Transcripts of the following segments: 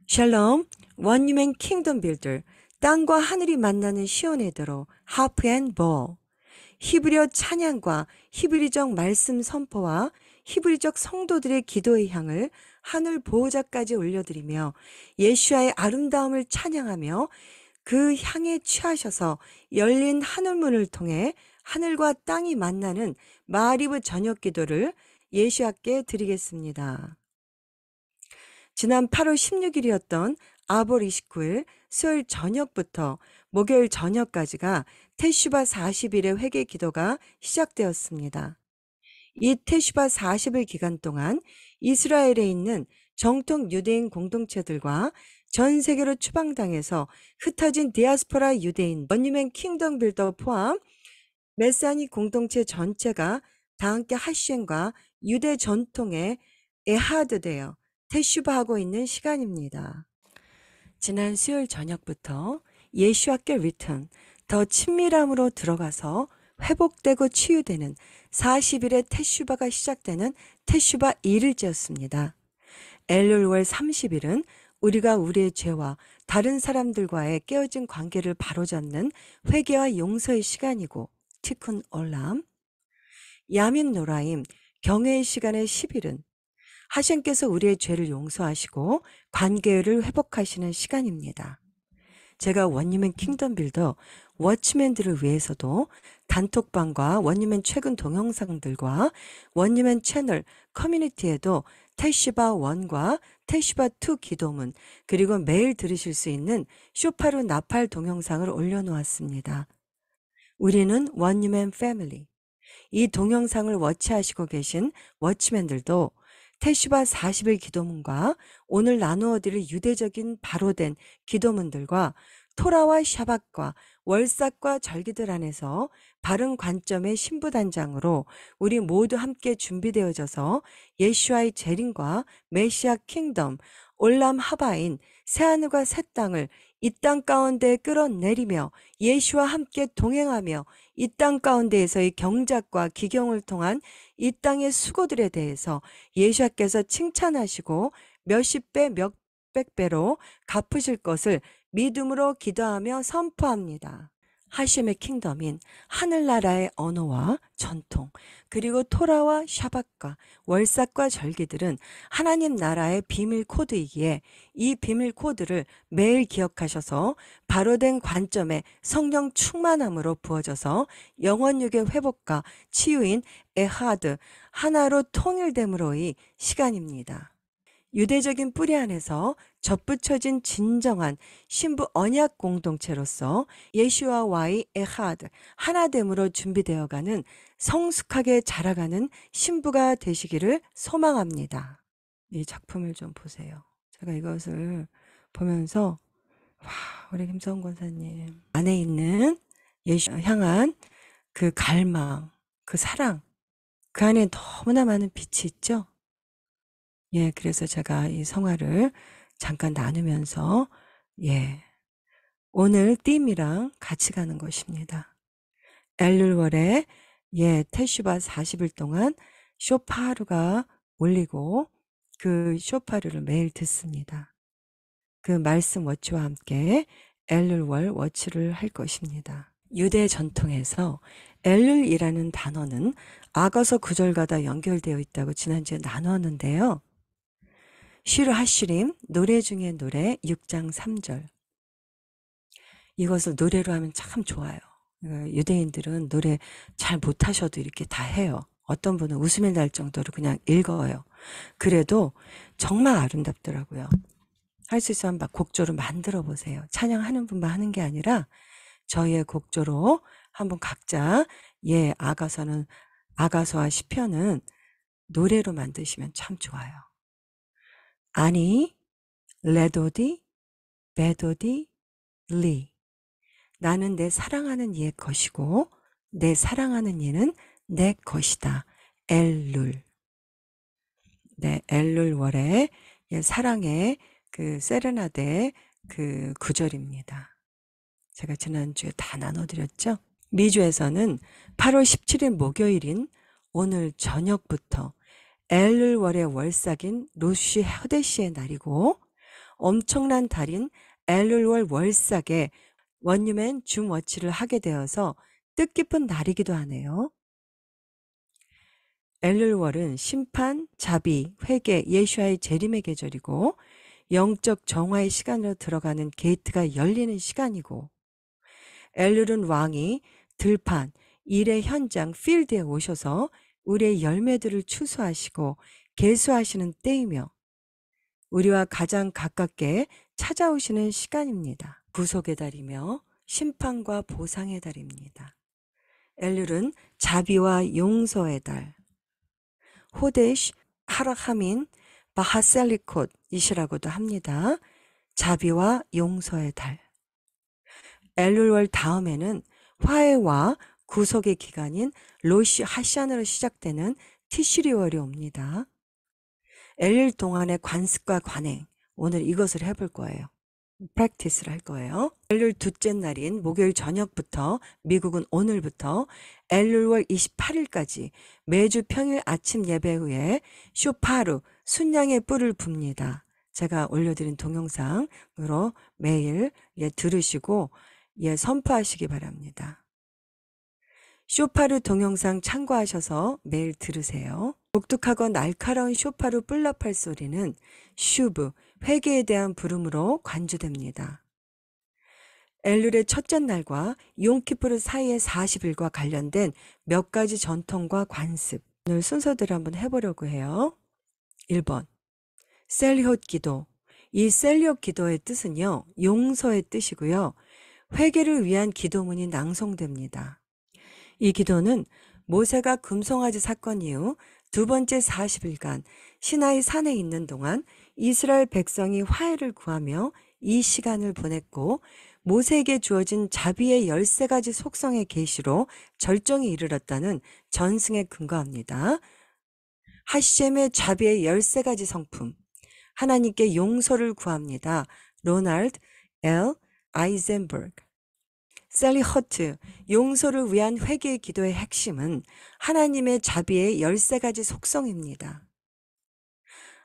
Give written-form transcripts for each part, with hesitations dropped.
샬롬, 원유맨 킹덤 빌더, 땅과 하늘이 만나는 시온의 도로, 하프 앤 볼. 히브리어 찬양과 히브리적 말씀 선포와 히브리적 성도들의 기도의 향을 하늘 보호자까지 올려드리며 예수와의 아름다움을 찬양하며 그 향에 취하셔서 열린 하늘문을 통해 하늘과 땅이 만나는 마리브 저녁 기도를 예수와께 드리겠습니다. 지난 8월 16일이었던 아볼 29일 수요일 저녁부터 목요일 저녁까지가 테슈바 40일의 회개 기도가 시작되었습니다. 이 테슈바 40일 기간 동안 이스라엘에 있는 정통 유대인 공동체들과 전 세계로 추방당해서 흩어진 디아스포라 유대인 원유맨 킹덤 빌더 포함 메사닉 공동체 전체가 다 함께 하셴과 유대 전통에 에하드되어 테슈바하고 있는 시간입니다. 지난 수요일 저녁부터 예수와께 리턴, 더 친밀함으로 들어가서 회복되고 치유되는 40일의 테슈바가 시작되는 테슈바 2일째였습니다. 엘룰월 30일은 우리가 우리의 죄와 다른 사람들과의 깨어진 관계를 바로잡는 회개와 용서의 시간이고 티쿤 올람, 야민 노라임, 경외의 시간의 10일은 하셴께서 우리의 죄를 용서하시고 관계를 회복하시는 시간입니다. 제가 원유맨 킹덤 빌더 워치맨들을 위해서도 단톡방과 원유맨 최근 동영상들과 원유맨 채널 커뮤니티에도 테슈바 1과 테슈바 2 기도문 그리고 매일 들으실 수 있는 쇼파르 나팔 동영상을 올려놓았습니다. 우리는 원유맨 패밀리. 이 동영상을 워치하시고 계신 워치맨들도 테슈바 40일 기도문과 오늘 나누어 드릴 유대적인 바로된 기도문들과 토라와 샤밧과 월삭과 절기들 안에서 바른 관점의 신부단장으로 우리 모두 함께 준비되어져서 예수와의 재림과 메시아 킹덤, 올람 하바인 새하늘과 새 땅을 이 땅 가운데 끌어내리며 예수와 함께 동행하며 이 땅 가운데에서의 경작과 기경을 통한 이 땅의 수고들에 대해서 예수께서 칭찬하시고 몇십 배, 몇백 배로 갚으실 것을 믿음으로 기도하며 선포합니다. 하셴의 킹덤인 하늘나라의 언어와 전통, 그리고 토라와 샤밧과 월삭과 절기들은 하나님 나라의 비밀 코드이기에 이 비밀 코드를 매일 기억하셔서 바로된 관점에 성령 충만함으로 부어져서 영혼육의 회복과 치유인 에하드, 하나로 통일됨으로의 시간입니다. 유대적인 뿌리 안에서 접붙여진 진정한 신부 언약 공동체로서 예수와의 에하드, 하나됨으로 준비되어가는 성숙하게 자라가는 신부가 되시기를 소망합니다. 이 작품을 좀 보세요. 제가 이것을 보면서 와, 우리 김성훈 권사님 안에 있는 예수 향한 그 갈망, 그 사랑, 그 안에 너무나 많은 빛이 있죠? 예, 그래서 제가 이 성화를 잠깐 나누면서, 예, 오늘 띠임이랑 같이 가는 것입니다. 엘룰월에, 예, 테슈바 40일 동안 쇼파루가 올리고 그 쇼파루를 매일 듣습니다. 그 말씀 워치와 함께 엘룰월 워치를 할 것입니다. 유대 전통에서 엘룰이라는 단어는 아가서 구절과 다 연결되어 있다고 지난주에 나누었는데요. 시르 하시림, 노래 중에 노래 6장 3절. 이것을 노래로 하면 참 좋아요. 유대인들은 노래 잘 못하셔도 이렇게 다 해요. 어떤 분은 웃음이 날 정도로 그냥 읽어요. 그래도 정말 아름답더라고요. 할 수 있으면 막 곡조로 만들어 보세요. 찬양하는 분만 하는 게 아니라 저희의 곡조로 한번 각자, 예, 아가서와 시편은 노래로 만드시면 참 좋아요. 아니, 레도디, 베도디, 리. 나는 내 사랑하는 이의 것이고 내 사랑하는 이는 내 것이다. 엘룰. 네, 엘룰월의 사랑의 그 세레나데 그 구절입니다. 제가 지난주에 다 나눠드렸죠. 미주에서는 8월 17일 목요일인 오늘 저녁부터 엘룰월의 월삭인 로쉬 허데시의 날이고 엄청난 달인 엘룰월 월삭에 원유맨 줌워치를 하게 되어서 뜻깊은 날이기도 하네요. 엘룰월은 심판, 자비, 회개, 예수와의 재림의 계절이고 영적 정화의 시간으로 들어가는 게이트가 열리는 시간이고, 엘룰은 왕이 들판, 일의 현장, 필드에 오셔서 우리의 열매들을 추수하시고 계수하시는 때이며 우리와 가장 가깝게 찾아오시는 시간입니다. 구속의 달이며 심판과 보상의 달입니다. 엘룰은 자비와 용서의 달, 호데시 하라하민 바하셀리콧이시라고도 합니다. 자비와 용서의 달. 엘룰월 다음에는 화해와 구속의 기간인 로시 하샨으로 시작되는 티슈리월이 옵니다. 엘룰 동안의 관습과 관행, 오늘 이것을 해볼 거예요. 프랙티스를 할 거예요. 엘룰 둘째 날인 목요일 저녁부터, 미국은 오늘부터 엘룰월 28일까지 매주 평일 아침 예배 후에 쇼파루, 순양의 뿔을 붑니다. 제가 올려드린 동영상으로 매일 들으시고 선포하시기 바랍니다. 쇼파루 동영상 참고하셔서 매일 들으세요. 독특하고 날카로운 쇼파루 뿔나팔 소리는 슈브, 회개에 대한 부름으로 관주됩니다. 엘룰의 첫째 날과 용키푸르 사이의 40일과 관련된 몇 가지 전통과 관습, 오늘 순서대로 한번 해보려고 해요. 1번, 셀리톳 기도. 이 셀리톳 기도의 뜻은요, 용서의 뜻이고요. 회개를 위한 기도문이 낭송됩니다. 이 기도는 모세가 금송아지 사건 이후 두 번째 40일간 시나이 산에 있는 동안 이스라엘 백성이 화해를 구하며 이 시간을 보냈고, 모세에게 주어진 자비의 13가지 속성의 계시로 절정에 이르렀다는 전승에 근거합니다. 하셴의 자비의 13가지 성품, 하나님께 용서를 구합니다. 로날드 L. 아이젠버그. 셀리허트, 용서를 위한 회개의 기도의 핵심은 하나님의 자비의 13가지 속성입니다.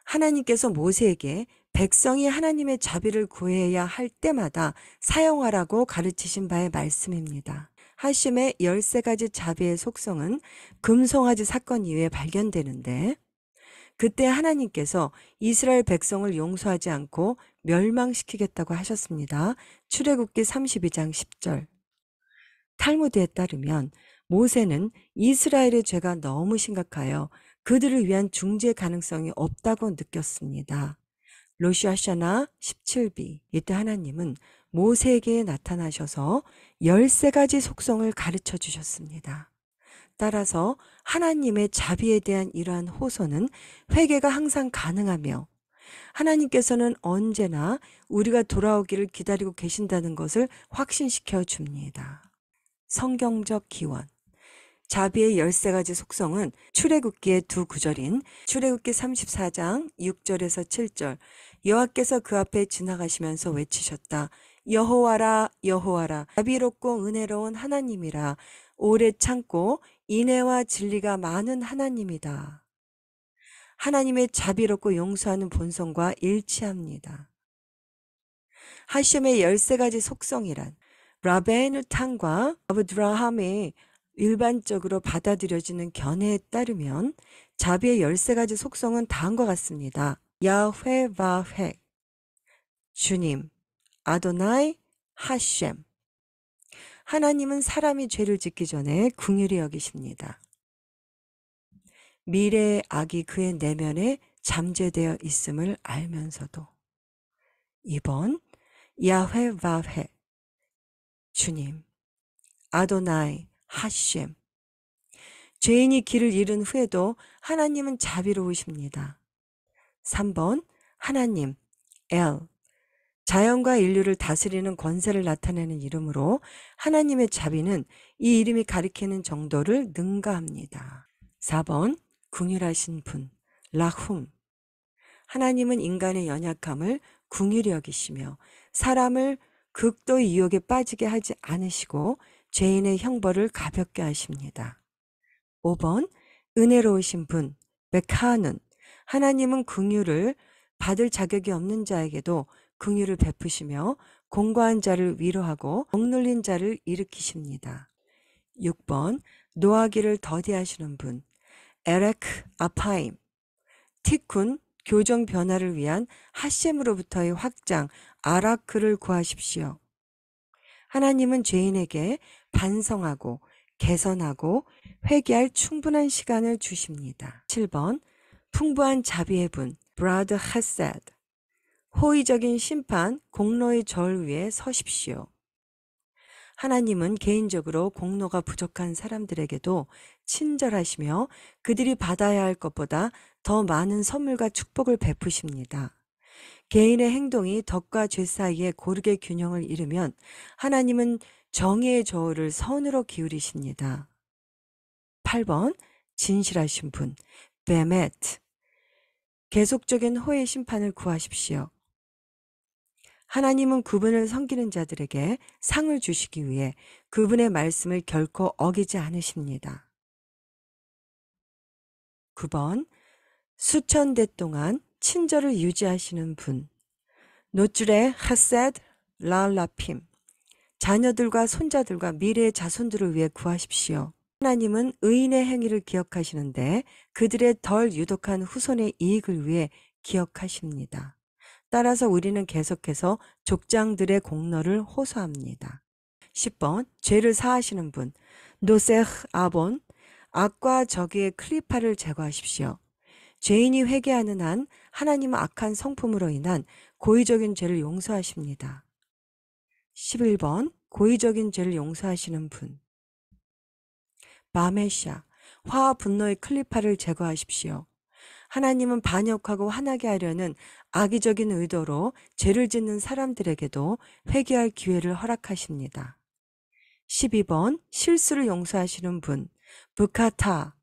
하나님께서 모세에게 백성이 하나님의 자비를 구해야 할 때마다 사용하라고 가르치신 바의 말씀입니다. 하심의 13가지 자비의 속성은 금송아지 사건 이후에 발견되는데, 그때 하나님께서 이스라엘 백성을 용서하지 않고 멸망시키겠다고 하셨습니다. 출애굽기 32장 10절. 탈무드에 따르면 모세는 이스라엘의 죄가 너무 심각하여 그들을 위한 중재 가능성이 없다고 느꼈습니다. 로시 하샤나 17비. 이때 하나님은 모세에게 나타나셔서 13가지 속성을 가르쳐 주셨습니다. 따라서 하나님의 자비에 대한 이러한 호소는 회개가 항상 가능하며, 하나님께서는 언제나 우리가 돌아오기를 기다리고 계신다는 것을 확신시켜 줍니다. 성경적 기원. 자비의 13가지 속성은 출애굽기의 두 구절인 출애굽기 34장 6절에서 7절, 여호와께서 그 앞에 지나가시면서 외치셨다. 여호와라, 여호와라, 자비롭고 은혜로운 하나님이라, 오래 참고 인애와 진리가 많은 하나님이다. 하나님의 자비롭고 용서하는 본성과 일치합니다. 하셴의 13가지 속성이란 라베누 탕과 아브드라함의 일반적으로 받아들여지는 견해에 따르면 자비의 13가지 속성은 다음과 같습니다. 야훼 바훼, 주님, 아도나이, 하셴. 하나님은 사람이 죄를 짓기 전에 긍휼히 여기십니다. 미래의 악이 그의 내면에 잠재되어 있음을 알면서도. 2번, 야훼 바훼, 주님, 아도나이, 하셴. 죄인이 길을 잃은 후에도 하나님은 자비로우십니다. 3번, 하나님, 엘. 자연과 인류를 다스리는 권세를 나타내는 이름으로 하나님의 자비는 이 이름이 가리키는 정도를 능가합니다. 4번, 긍휼하신 분, 라훔. 하나님은 인간의 연약함을 긍휼히 여기시며 사람을 극도의 유혹에 빠지게 하지 않으시고 죄인의 형벌을 가볍게 하십니다. 5번, 은혜로우신 분, 메카는. 하나님은 긍휼을 받을 자격이 없는 자에게도 긍휼을 베푸시며 공고한 자를 위로하고 억눌린 자를 일으키십니다. 6번 노하기를 더디하시는 분 에렉 아파임 티쿤 교정 변화를 위한 하셈으로부터의 확장 아라크를 구하십시오. 하나님은 죄인에게 반성하고 개선하고 회개할 충분한 시간을 주십니다. 7번 풍부한 자비의 분 브라드 헤세드 호의적인 심판 공로의 절 위에 서십시오. 하나님은 개인적으로 공로가 부족한 사람들에게도 친절하시며 그들이 받아야 할 것보다 더 많은 선물과 축복을 베푸십니다. 개인의 행동이 덕과 죄 사이에 고르게 균형을 이루면 하나님은 정의의 저울을 선으로 기울이십니다. 8번 진실하신 분 베메트 계속적인 호의 심판을 구하십시오. 하나님은 그분을 섬기는 자들에게 상을 주시기 위해 그분의 말씀을 결코 어기지 않으십니다. 9번 수천 대 동안 친절을 유지하시는 분 노줄의 하세드 라울라핌 자녀들과 손자들과 미래의 자손들을 위해 구하십시오. 하나님은 의인의 행위를 기억하시는데 그들의 덜 유독한 후손의 이익을 위해 기억하십니다. 따라서 우리는 계속해서 족장들의 공로를 호소합니다. 10번 죄를 사하시는 분 노세흐 아본 악과 적의 클리파를 제거하십시오. 죄인이 회개하는 한 하나님은 악한 성품으로 인한 고의적인 죄를 용서하십니다. 11번 고의적인 죄를 용서하시는 분 마메샤 화와 분노의 클리파를 제거하십시오. 하나님은 반역하고 화나게 하려는 악의적인 의도로 죄를 짓는 사람들에게도 회개할 기회를 허락하십니다. 12번 실수를 용서하시는 분 부카타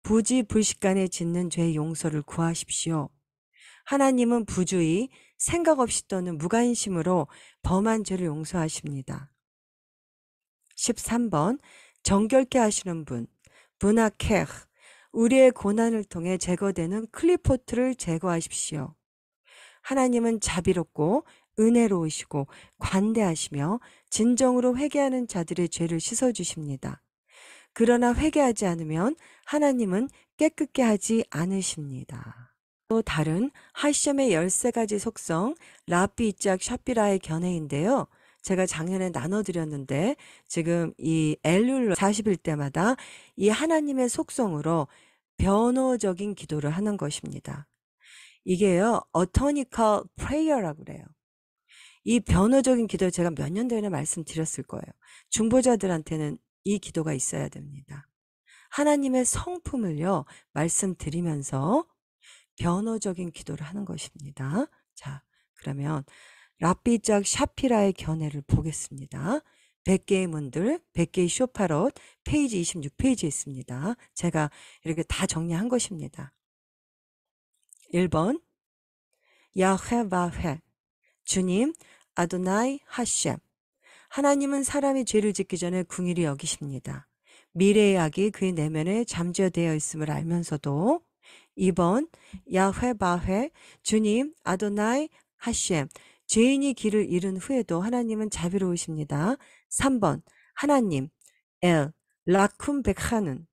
부지불식간에 짓는 죄의 용서를 구하십시오. 하나님은 부주의, 생각 없이 또는 무관심으로 범한 죄를 용서하십니다. 13번 정결케 하시는 분 브나케흐 우리의 고난을 통해 제거되는 클리포트를 제거하십시오. 하나님은 자비롭고 은혜로우시고 관대하시며 진정으로 회개하는 자들의 죄를 씻어주십니다. 그러나 회개하지 않으면 하나님은 깨끗게 하지 않으십니다. 또 다른 하셴의 13가지 속성 라삐짝 샤피라의 견해인데요. 제가 작년에 나눠드렸는데 지금 이 엘룰 40일 때마다 이 하나님의 속성으로 변호적인 기도를 하는 것입니다. 이게요, 어터니컬 프레이어라고 그래요. 이 변호적인 기도 제가 몇 년 전에 말씀드렸을 거예요. 중보자들한테는 이 기도가 있어야 됩니다. 하나님의 성품을요, 말씀드리면서 변호적인 기도를 하는 것입니다. 자, 그러면 라삐짝 샤피라의 견해를 보겠습니다. 100개의 문들, 100개의 쇼파롯, 페이지 26페이지에 있습니다. 제가 이렇게 다 정리한 것입니다. 1번 야훼 바훼 주님 아도나이 하셴 하나님은 사람이 죄를 짓기 전에 긍휼히 여기십니다. 미래의 악이 그의 내면에 잠재되어 있음을 알면서도 2번 야훼 바훼 주님 아도나이 하셴 죄인이 길을 잃은 후에도 하나님은 자비로우십니다. 3번 하나님 엘 라쿰 백하는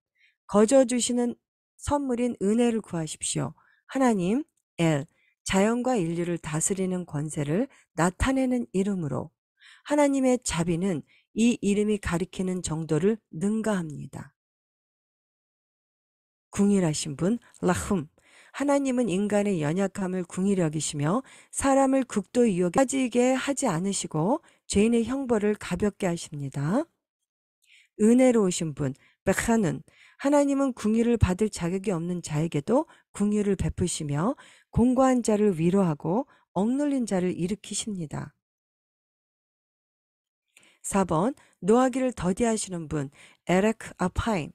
거저 주시는 선물인 은혜를 구하십시오. 하나님 엘 자연과 인류를 다스리는 권세를 나타내는 이름으로 하나님의 자비는 이 이름이 가리키는 정도를 능가합니다. 궁일하신 분 라흠 하나님은 인간의 연약함을 궁일히 여기시며 사람을 극도 유혹에 빠지게 하지 않으시고 죄인의 형벌을 가볍게 하십니다. 은혜로우신 분 백하는 하나님은 궁유를 받을 자격이 없는 자에게도 궁유를 베푸시며 공고한 자를 위로하고 억눌린 자를 일으키십니다. 4번 노하기를 더디하시는 분 에렉 아파임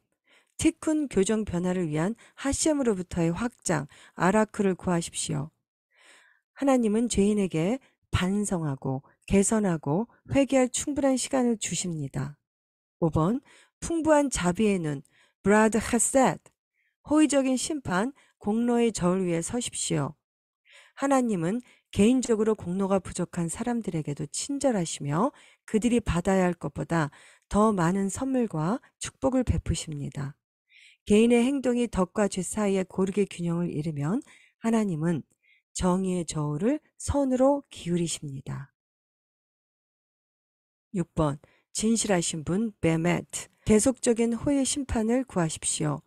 티쿤 교정 변화를 위한 하셴으로부터의 확장 아라크를 구하십시오. 하나님은 죄인에게 반성하고 개선하고 회개할 충분한 시간을 주십니다. 5번 풍부한 자비의 눈 브라드 헤셋 호의적인 심판 공로의 저울 위에 서십시오. 하나님은 개인적으로 공로가 부족한 사람들에게도 친절하시며 그들이 받아야 할 것보다 더 많은 선물과 축복을 베푸십니다. 개인의 행동이 덕과 죄 사이에 고르게 균형을 잃으면 하나님은 정의의 저울을 선으로 기울이십니다. 6번 진실하신 분 베메트 계속적인 호의 심판을 구하십시오.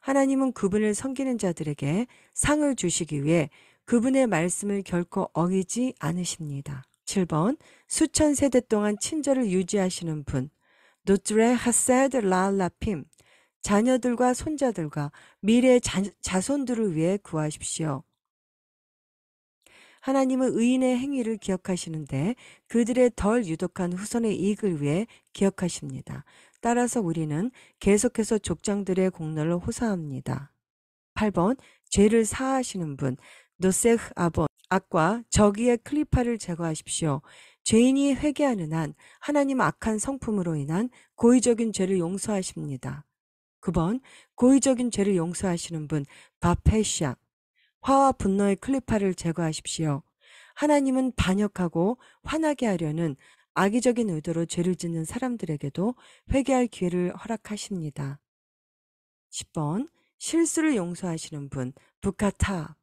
하나님은 그분을 섬기는 자들에게 상을 주시기 위해 그분의 말씀을 결코 어기지 않으십니다. 7번 수천 세대 동안 친절을 유지하시는 분 노트레 하세드 라라핌 자녀들과 손자들과 미래의 자손들을 위해 구하십시오. 하나님은 의인의 행위를 기억하시는데 그들의 덜 유독한 후손의 이익을 위해 기억하십니다. 따라서 우리는 계속해서 족장들의 공로를 호소합니다. 8번 죄를 사하시는 분 노세흐 아본 악과 저기의 클리파를 제거하십시오. 죄인이 회개하는 한 하나님 악한 성품으로 인한 고의적인 죄를 용서하십니다. 9번 고의적인 죄를 용서하시는 분 바페시아 화와 분노의 클리파를 제거하십시오. 하나님은 반역하고 화나게 하려는 악의적인 의도로 죄를 짓는 사람들에게도 회개할 기회를 허락하십니다. 10번 실수를 용서하시는 분 부카타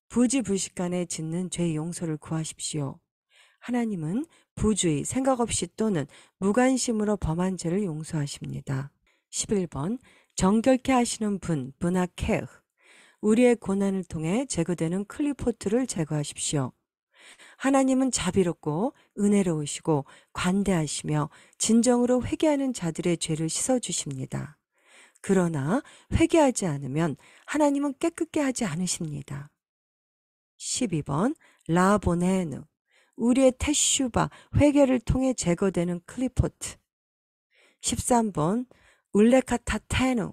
부지불식간에 짓는 죄 용서를 구하십시오. 하나님은 부주의, 생각 없이 또는 무관심으로 범한 죄를 용서하십니다. 11번 정결케 하시는 분 브나케흐 우리의 고난을 통해 제거되는 클리포트를 제거하십시오. 하나님은 자비롭고 은혜로우시고 관대하시며 진정으로 회개하는 자들의 죄를 씻어주십니다. 그러나 회개하지 않으면 하나님은 깨끗게 하지 않으십니다. 12번 라보네누 우리의 테슈바 회개를 통해 제거되는 클리포트 13번 울레카타테누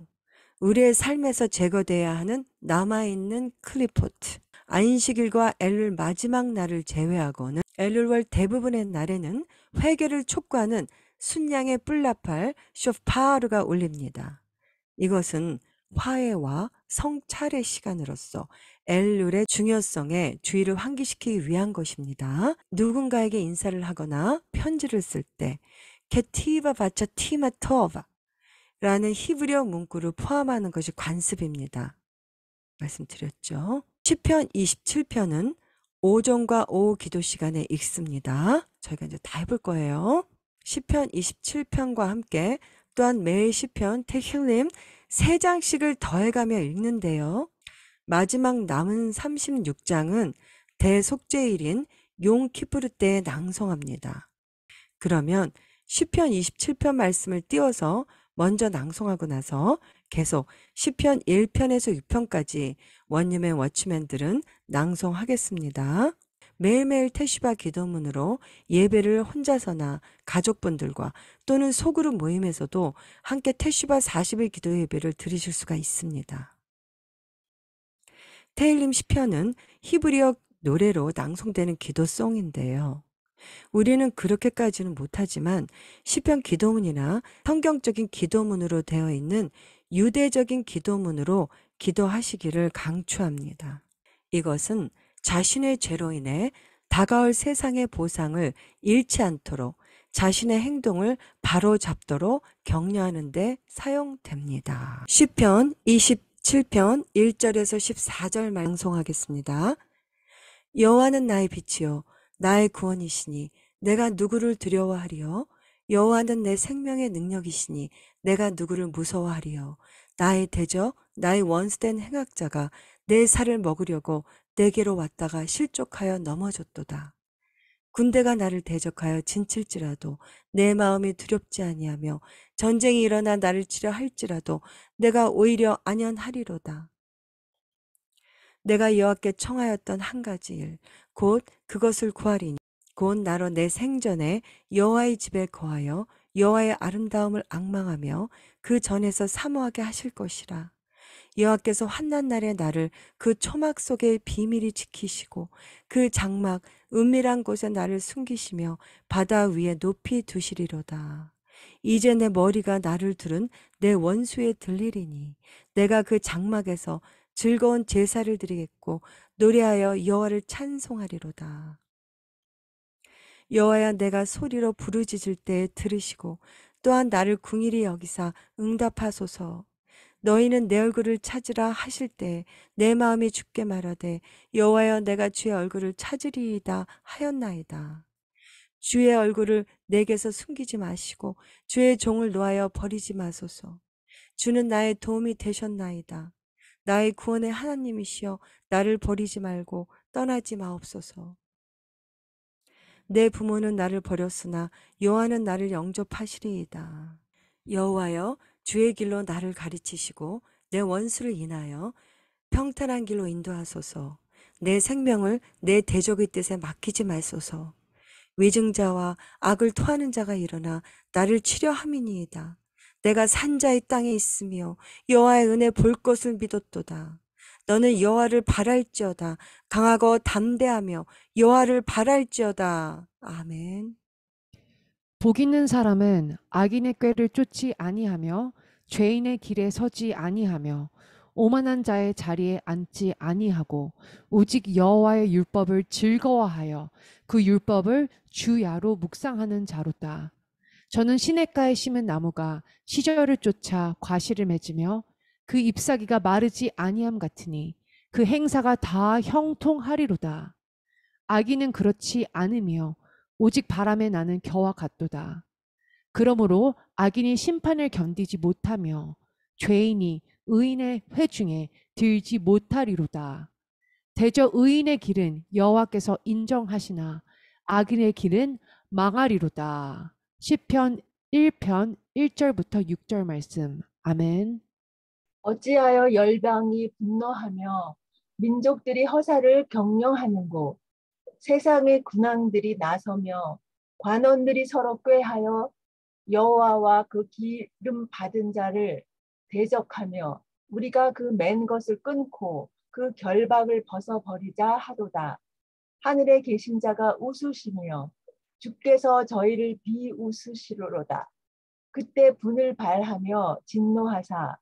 우리의 삶에서 제거돼야 하는 남아있는 클리포트 안식일과 엘룰 마지막 날을 제외하고는 엘룰월 대부분의 날에는 회개를 촉구하는 순양의 뿔나팔 쇼파르가 울립니다. 이것은 화해와 성찰의 시간으로서 엘룰의 중요성에 주의를 환기시키기 위한 것입니다. 누군가에게 인사를 하거나 편지를 쓸 때 케티바 바차 티마토바 라는 히브리어 문구를 포함하는 것이 관습입니다. 말씀드렸죠. 시편 27편은 오전과 오후 기도 시간에 읽습니다. 저희가 이제 다 해볼 거예요. 시편 27편과 함께 또한 매일 시편 테힐림 3장씩을 더해가며 읽는데요. 마지막 남은 36장은 대속죄일인 용키푸르 때에 낭송합니다. 그러면 시편 27편 말씀을 띄워서 먼저 낭송하고 나서 계속 시편 1편에서 6편까지 원님의 워치맨들은 낭송하겠습니다. 매일매일 테슈바 기도문으로 예배를 혼자서나 가족분들과 또는 소그룹 모임에서도 함께 테슈바 40일 기도 예배를 드리실 수가 있습니다. 테일림 시편은 히브리어 노래로 낭송되는 기도송인데요. 우리는 그렇게까지는 못하지만 시편 기도문이나 성경적인 기도문으로 되어 있는 유대적인 기도문으로 기도하시기를 강추합니다. 이것은 자신의 죄로 인해 다가올 세상의 보상을 잃지 않도록 자신의 행동을 바로잡도록 격려하는 데 사용됩니다. 시편 27편 1절에서 14절 낭송하겠습니다. 여호와는 나의 빛이요 나의 구원이시니 내가 누구를 두려워하리요? 여호와는 내 생명의 능력이시니 내가 누구를 무서워하리요? 나의 대적, 나의 원수된 행악자가 내 살을 먹으려고 내게로 왔다가 실족하여 넘어졌도다. 군대가 나를 대적하여 진칠지라도 내 마음이 두렵지 아니하며 전쟁이 일어나 나를 치려 할지라도 내가 오히려 안연하리로다. 내가 여호와께 청하였던 한 가지 일, 곧 그것을 구하리니 곧 나로 내 생전에 여호와의 집에 거하여 여호와의 아름다움을 앙망하며 그 전에서 사모하게 하실 것이라. 여호와께서 환난 날에 나를 그 초막 속에 비밀히 지키시고 그 장막 은밀한 곳에 나를 숨기시며 바다 위에 높이 두시리로다. 이제 내 머리가 나를 들은 내 원수에 들리리니 내가 그 장막에서 즐거운 제사를 드리겠고 노래하여 여호와를 찬송하리로다. 여호와여, 내가 소리로 부르짖을 때 들으시고 또한 나를 궁일이 여기사 응답하소서. 너희는 내 얼굴을 찾으라 하실 때 내 마음이 주께 말하되 여호와여, 내가 주의 얼굴을 찾으리이다 하였나이다. 주의 얼굴을 내게서 숨기지 마시고 주의 종을 놓아여 버리지 마소서. 주는 나의 도움이 되셨나이다. 나의 구원의 하나님이시여, 나를 버리지 말고 떠나지 마옵소서. 내 부모는 나를 버렸으나 여호와는 나를 영접하시리이다. 여호와여, 주의 길로 나를 가르치시고 내 원수를 인하여 평탄한 길로 인도하소서. 내 생명을 내 대적의 뜻에 맡기지 말소서. 위증자와 악을 토하는 자가 일어나 나를 치려함이니이다. 내가 산자의 땅에 있으며 여호와의 은혜 볼 것을 믿었도다. 너는 여호와를 바랄지어다. 강하고 담대하며 여호와를 바랄지어다. 아멘. 복 있는 사람은 악인의 꾀를 쫓지 아니하며 죄인의 길에 서지 아니하며 오만한 자의 자리에 앉지 아니하고 오직 여호와의 율법을 즐거워하여 그 율법을 주야로 묵상하는 자로다. 저는 시냇가에 심은 나무가 시절을 쫓아 과실을 맺으며 그 잎사귀가 마르지 아니함 같으니 그 행사가 다 형통하리로다. 악인은 그렇지 않으며 오직 바람에 나는 겨와 같도다. 그러므로 악인이 심판을 견디지 못하며 죄인이 의인의 회중에 들지 못하리로다. 대저 의인의 길은 여호와께서 인정하시나 악인의 길은 망하리로다. 시편 1편 1절부터 6절 말씀. 아멘. 어찌하여 열방이 분노하며 민족들이 허사를 경영하는고. 세상의 군왕들이 나서며 관원들이 서로 꾀하여 여호와와 그 기름 받은 자를 대적하며 우리가 그 맨 것을 끊고 그 결박을 벗어버리자 하도다. 하늘에 계신 자가 웃으시며 주께서 저희를 비웃으시로로다. 그때 분을 발하며 진노하사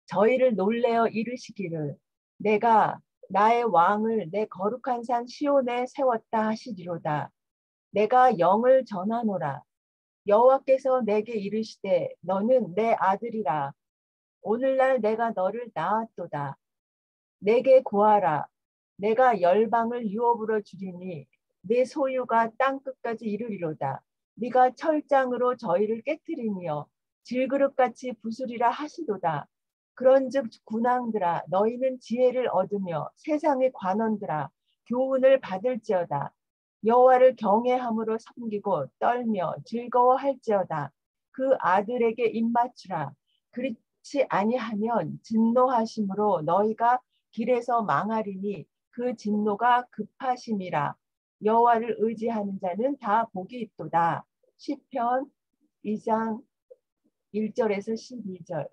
저희를 놀래어 이르시기를 내가 나의 왕을 내 거룩한 산 시온에 세웠다 하시리로다. 내가 영을 전하노라. 여호와께서 내게 이르시되 너는 내 아들이라. 오늘날 내가 너를 낳았도다. 내게 구하라. 내가 열방을 유업으로 주리니 내 소유가 땅 끝까지 이르리로다. 네가 철장으로 저희를 깨뜨리며 질그릇같이 부수리라 하시도다. 그런즉 군왕들아 너희는 지혜를 얻으며 세상의 관원들아 교훈을 받을지어다. 여호와를 경외함으로 섬기고 떨며 즐거워할지어다. 그 아들에게 입맞추라. 그렇지 아니하면 진노하심으로 너희가 길에서 망하리니 그 진노가 급하심이라. 여호와를 의지하는 자는 다 복이 있도다. 시편 2장 1절에서 12절.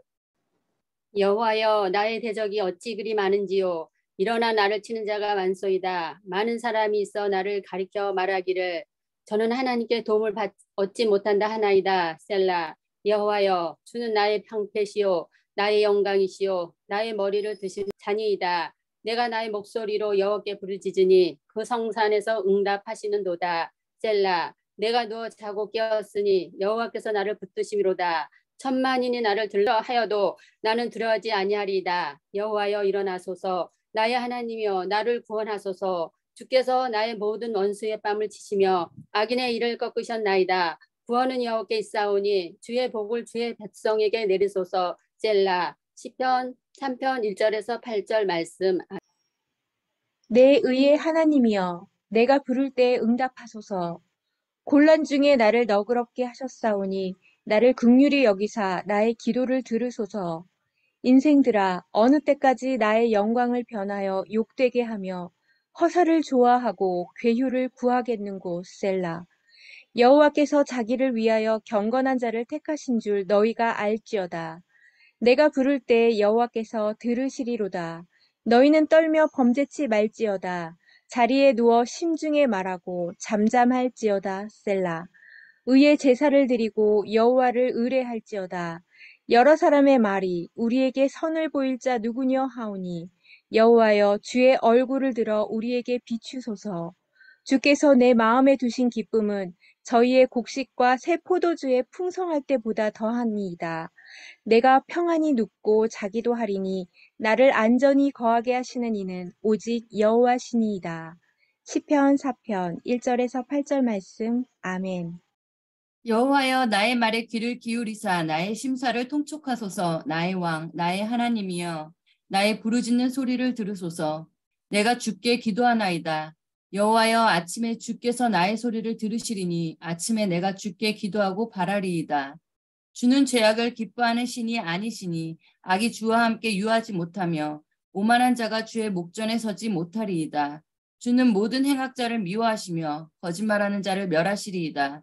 여호와여, 나의 대적이 어찌 그리 많은지요. 일어나 나를 치는 자가 많소이다. 많은 사람이 있어 나를 가리켜 말하기를 저는 하나님께 도움을 얻지 못한다 하나이다. 셀라. 여호와여, 주는 나의 방패시요 나의 영광이시요 나의 머리를 드신 자니이다. 내가 나의 목소리로 여호와께 부르짖으니 그 성산에서 응답하시는도다. 셀라. 내가 누워 자고 깨었으니 여호와께서 나를 붙드심이로다. 천만인이 나를 들러 하여도 나는 두려워하지 아니하리이다. 여호와여, 일어나소서. 나의 하나님이여, 나를 구원하소서. 주께서 나의 모든 원수의 뺨을 치시며 악인의 일을 꺾으셨나이다. 구원은 여호와께 있사오니 주의 복을 주의 백성에게 내리소서. 셀라. 시편 3편 1절에서 8절 말씀. 내 의의 하나님이여, 내가 부를 때 응답하소서. 곤란 중에 나를 너그럽게 하셨사오니 나를 긍휼히 여기사 나의 기도를 들으소서. 인생들아, 어느 때까지 나의 영광을 변하여 욕되게 하며 허사를 좋아하고 괴휴를 구하겠는고. 셀라. 여호와께서 자기를 위하여 경건한 자를 택하신 줄 너희가 알지어다. 내가 부를 때 여호와께서 들으시리로다. 너희는 떨며 범죄치 말지어다. 자리에 누워 심중에 말하고 잠잠할지어다. 셀라. 의의 제사를 드리고 여호와를 의뢰할지어다. 여러 사람의 말이 우리에게 선을 보일 자 누구냐 하오니 여호와여, 주의 얼굴을 들어 우리에게 비추소서. 주께서 내 마음에 두신 기쁨은 저희의 곡식과 새 포도주의 풍성할 때보다 더하니이다. 내가 평안히 눕고 자기도 하리니 나를 안전히 거하게 하시는 이는 오직 여호와시니이다. 시편 4편 1절에서 8절 말씀. 아멘. 여호와여 나의 말에 귀를 기울이사 나의 심사를 통촉하소서. 나의 왕 나의 하나님이여 나의 부르짖는 소리를 들으소서. 내가 주께 기도하나이다. 여호와여 아침에 주께서 나의 소리를 들으시리니 아침에 내가 주께 기도하고 바라리이다. 주는 죄악을 기뻐하는 신이 아니시니 악이 주와 함께 유하지 못하며 오만한 자가 주의 목전에 서지 못하리이다. 주는 모든 행악자를 미워하시며 거짓말하는 자를 멸하시리이다.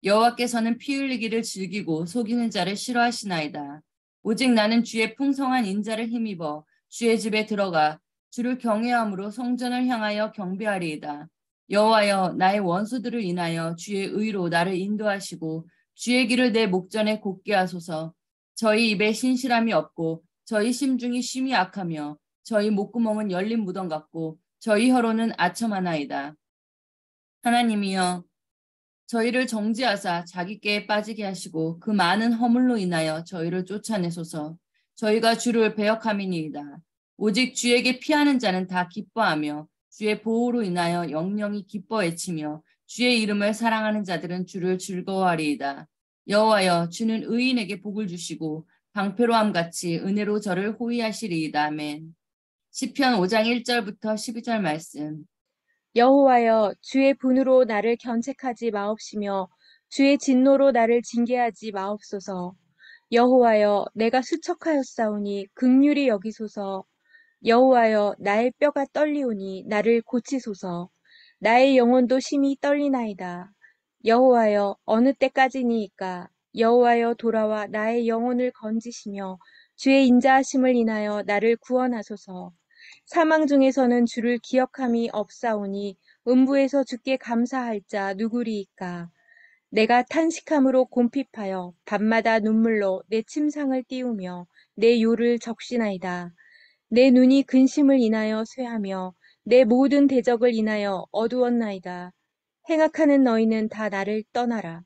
여호와께서는 피 흘리기를 즐기고 속이는 자를 싫어하시나이다. 오직 나는 주의 풍성한 인자를 힘입어 주의 집에 들어가 주를 경외함으로 성전을 향하여 경배하리이다. 여호와여 나의 원수들을 인하여 주의 의로 나를 인도하시고 주의 길을 내 목전에 곧게 하소서. 저희 입에 신실함이 없고 저희 심중이 심히 악하며 저희 목구멍은 열린 무덤 같고 저희 혀로는 아첨하나이다. 하나님이여 저희를 정죄하사 자기께에 빠지게 하시고 그 많은 허물로 인하여 저희를 쫓아내소서. 저희가 주를 배역함이니이다. 오직 주에게 피하는 자는 다 기뻐하며 주의 보호로 인하여 영영이 기뻐 외치며 주의 이름을 사랑하는 자들은 주를 즐거워하리이다. 여호와여 주는 의인에게 복을 주시고 방패로함 같이 은혜로 저를 호위하시리이다. 아멘. 시편 5장 1절부터 12절 말씀. 여호와여, 주의 분으로 나를 견책하지 마옵시며 주의 진노로 나를 징계하지 마옵소서. 여호와여, 내가 수척하였사오니 긍휼히 여기소서. 여호와여, 나의 뼈가 떨리오니 나를 고치소서. 나의 영혼도 심히 떨리나이다. 여호와여, 어느 때까지니이까? 여호와여, 돌아와 나의 영혼을 건지시며 주의 인자하심을 인하여 나를 구원하소서. 사망 중에서는 주를 기억함이 없사오니 음부에서 주께 감사할 자 누구리이까? 내가 탄식함으로 곰핍하여 밤마다 눈물로 내 침상을 띄우며 내 요를 적시나이다. 내 눈이 근심을 인하여 쇠하며 내 모든 대적을 인하여 어두웠나이다. 행악하는 너희는 다 나를 떠나라.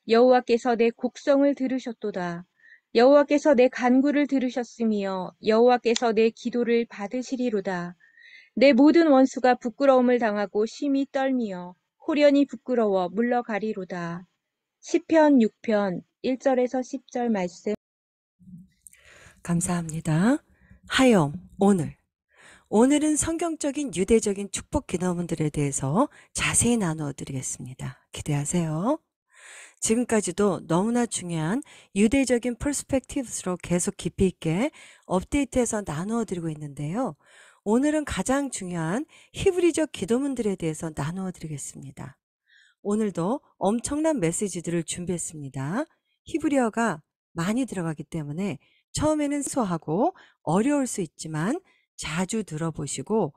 여호와께서 내 곡성을 들으셨도다. 여호와께서 내 간구를 들으셨으며 여호와께서 내 기도를 받으시리로다. 내 모든 원수가 부끄러움을 당하고 심히 떨미어 호련히 부끄러워 물러가리로다. 시편 6편 1절에서 10절 말씀. 감사합니다. 하염, 오늘은 성경적인 유대적인 축복 기도문들에 대해서 자세히 나누어 드리겠습니다. 기대하세요. 지금까지도 너무나 중요한 유대적인 퍼스펙티브스로 계속 깊이 있게 업데이트해서 나누어 드리고 있는데요. 오늘은 가장 중요한 히브리적 기도문들에 대해서 나누어 드리겠습니다. 오늘도 엄청난 메시지들을 준비했습니다. 히브리어가 많이 들어가기 때문에 처음에는 소하고 어려울 수 있지만 자주 들어보시고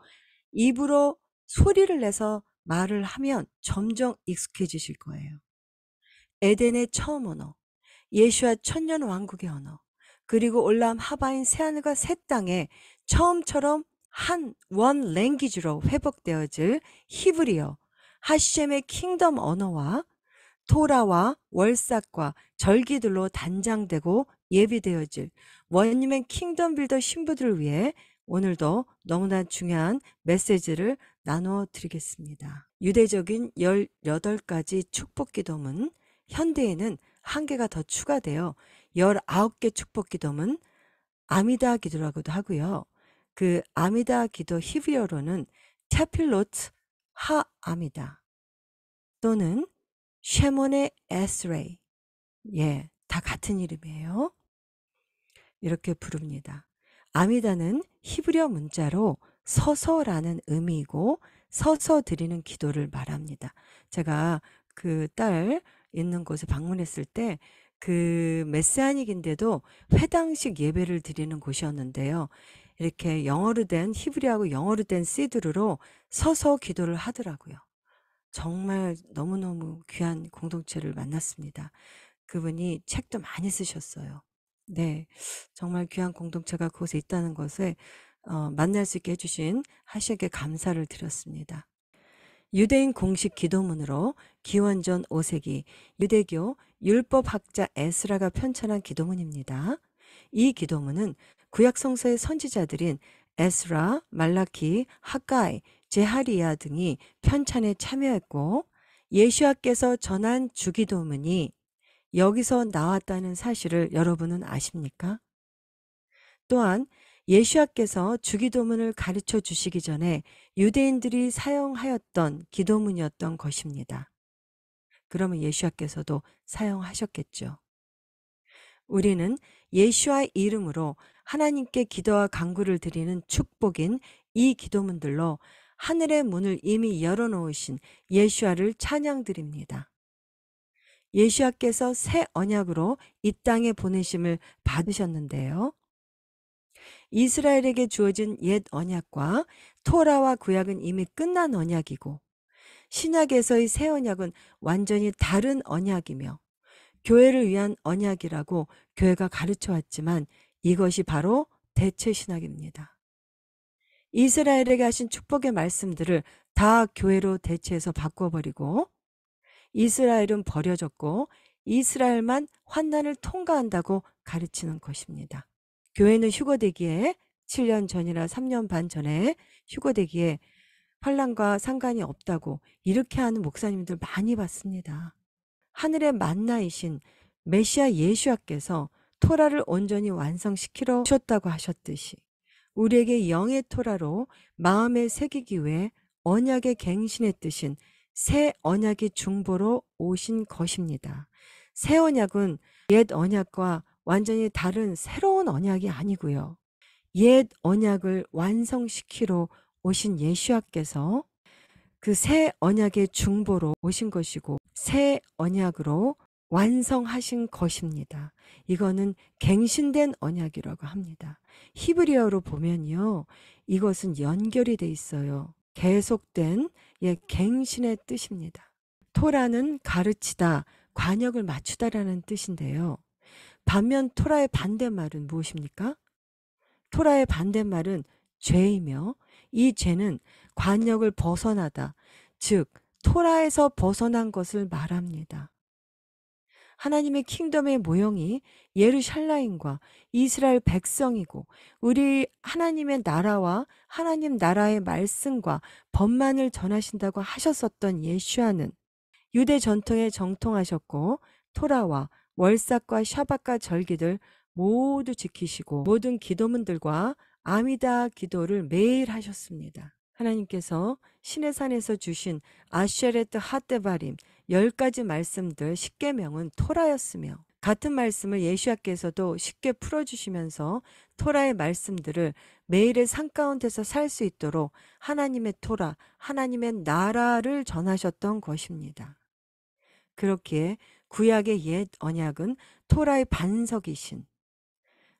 입으로 소리를 내서 말을 하면 점점 익숙해지실 거예요. 에덴의 처음 언어, 예수와 천년 왕국의 언어, 그리고 올라온 하바인 새하늘과 새 땅에 처음처럼 원 랭귀지로 회복되어질 히브리어, 하셴의 킹덤 언어와 토라와 월삭과 절기들로 단장되고 예비되어질 원님의 킹덤 빌더 신부들을 위해 오늘도 너무나 중요한 메시지를 나누어 드리겠습니다. 유대적인 18가지 축복 기도문, 현대에는 한 개가 더 추가되어 19개 축복 기도문 아미다 기도라고도 하고요. 그 아미다 기도 히브리어로는 테필로트 하아미다 또는 쉐몬의 에스레이, 다 같은 이름이에요. 이렇게 부릅니다. 아미다는 히브리어 문자로 서서라는 의미이고 서서 드리는 기도를 말합니다. 제가 그 딸 있는 곳에 방문했을 때 그 메시아닉인데도 회당식 예배를 드리는 곳이었는데요. 이렇게 영어로 된 히브리어하고 영어로 된 시드루로 서서 기도를 하더라고요. 정말 너무너무 귀한 공동체를 만났습니다. 그분이 책도 많이 쓰셨어요. 네, 정말 귀한 공동체가 그곳에 있다는 것에 만날 수 있게 해주신 하나님께 감사를 드렸습니다. 유대인 공식 기도문으로 기원전 5세기 유대교 율법학자 에스라가 편찬한 기도문입니다. 이 기도문은 구약 성서의 선지자들인 에스라, 말라키, 하가이, 제하리야 등이 편찬에 참여했고 예수와께서 전한 주기도문이 여기서 나왔다는 사실을 여러분은 아십니까? 또한 예수와께서 주기도문을 가르쳐 주시기 전에 유대인들이 사용하였던 기도문이었던 것입니다. 그러면 예수와께서도 사용하셨겠죠. 우리는 예수와의 이름으로 하나님께 기도와 간구를 드리는 축복인 이 기도문들로 하늘의 문을 이미 열어놓으신 예수와를 찬양드립니다. 예수와께서 새 언약으로 이 땅에 보내심을 받으셨는데요. 이스라엘에게 주어진 옛 언약과 토라와 구약은 이미 끝난 언약이고 신약에서의 새 언약은 완전히 다른 언약이며 교회를 위한 언약이라고 교회가 가르쳐 왔지만 이것이 바로 대체 신학입니다. 이스라엘에게 하신 축복의 말씀들을 다 교회로 대체해서 바꿔버리고 이스라엘은 버려졌고 이스라엘만 환난을 통과한다고 가르치는 것입니다. 교회는 휴거되기에 7년 전이나 3년 반 전에 휴거되기에 환난과 상관이 없다고 이렇게 하는 목사님들 많이 봤습니다. 하늘의 만나이신 메시아 예수와께서 토라를 온전히 완성시키러 오셨다고 하셨듯이 우리에게 영의 토라로 마음에 새기기 위해 언약의 갱신의 뜻인 새 언약의 중보로 오신 것입니다. 새 언약은 옛 언약과 완전히 다른 새로운 언약이 아니고요. 옛 언약을 완성시키러 오신 예수와께서 그 새 언약의 중보로 오신 것이고 새 언약으로 완성하신 것입니다. 이거는 갱신된 언약이라고 합니다. 히브리어로 보면요. 이것은 연결이 돼 있어요. 계속된 갱신의 뜻입니다. 토라는 가르치다, 관역을 맞추다라는 뜻인데요. 반면 토라의 반대말은 무엇입니까? 토라의 반대말은 죄이며 이 죄는 관역을 벗어나다, 즉 토라에서 벗어난 것을 말합니다. 하나님의 킹덤의 모형이 예루살렘과 이스라엘 백성이고 우리 하나님의 나라와 하나님 나라의 말씀과 법만을 전하신다고 하셨었던 예수와는 유대 전통에 정통하셨고 토라와 월삭과 샤밧과 절기들 모두 지키시고 모든 기도문들과 아미다 기도를 매일 하셨습니다. 하나님께서 시내산에서 주신 아쉐레트 핫데바림 10가지 말씀들 10계명은 토라였으며 같은 말씀을 예수와께서도 쉽게 풀어주시면서 토라의 말씀들을 매일의 삶 가운데서 살 수 있도록 하나님의 토라, 하나님의 나라를 전하셨던 것입니다. 그렇기에 구약의 옛 언약은 토라의 반석이신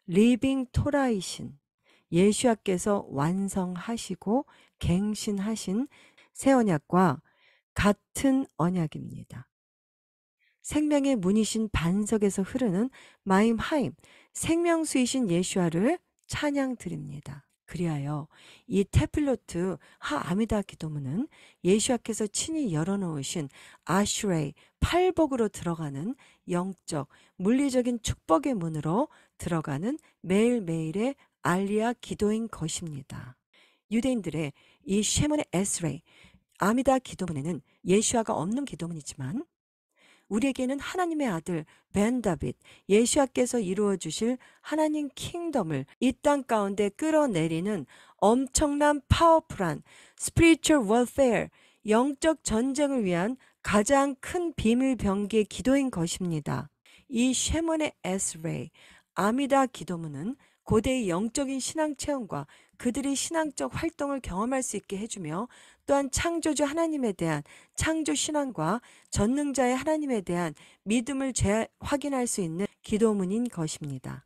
리빙 토라이신 예수와께서 완성하시고 갱신하신 새 언약과 같은 언약입니다. 생명의 문이신 반석에서 흐르는 마임 하임 생명수이신 예수와를 찬양드립니다. 그리하여 이 테플로트 하아미다 기도문은 예수와께서 친히 열어놓으신 아슈레이 팔복으로 들어가는 영적 물리적인 축복의 문으로 들어가는 매일매일의 알리아 기도인 것입니다. 유대인들의 이 쉐몬의 에스레이 아미다 기도문에는 예수와가 없는 기도문이지만 우리에게는 하나님의 아들 벤 다빗 예수와께서 이루어 주실 하나님 킹덤을 이 땅 가운데 끌어내리는 엄청난 파워풀한 스피리추얼 월페어 영적 전쟁을 위한 가장 큰 비밀 병기의 기도인 것입니다. 이 쉐몬의 에스레이 아미다 기도문은 고대의 영적인 신앙 체험과 그들의 신앙적 활동을 경험할 수 있게 해주며 또한 창조주 하나님에 대한 창조 신앙과 전능자의 하나님에 대한 믿음을 확인할 수 있는 기도문인 것입니다.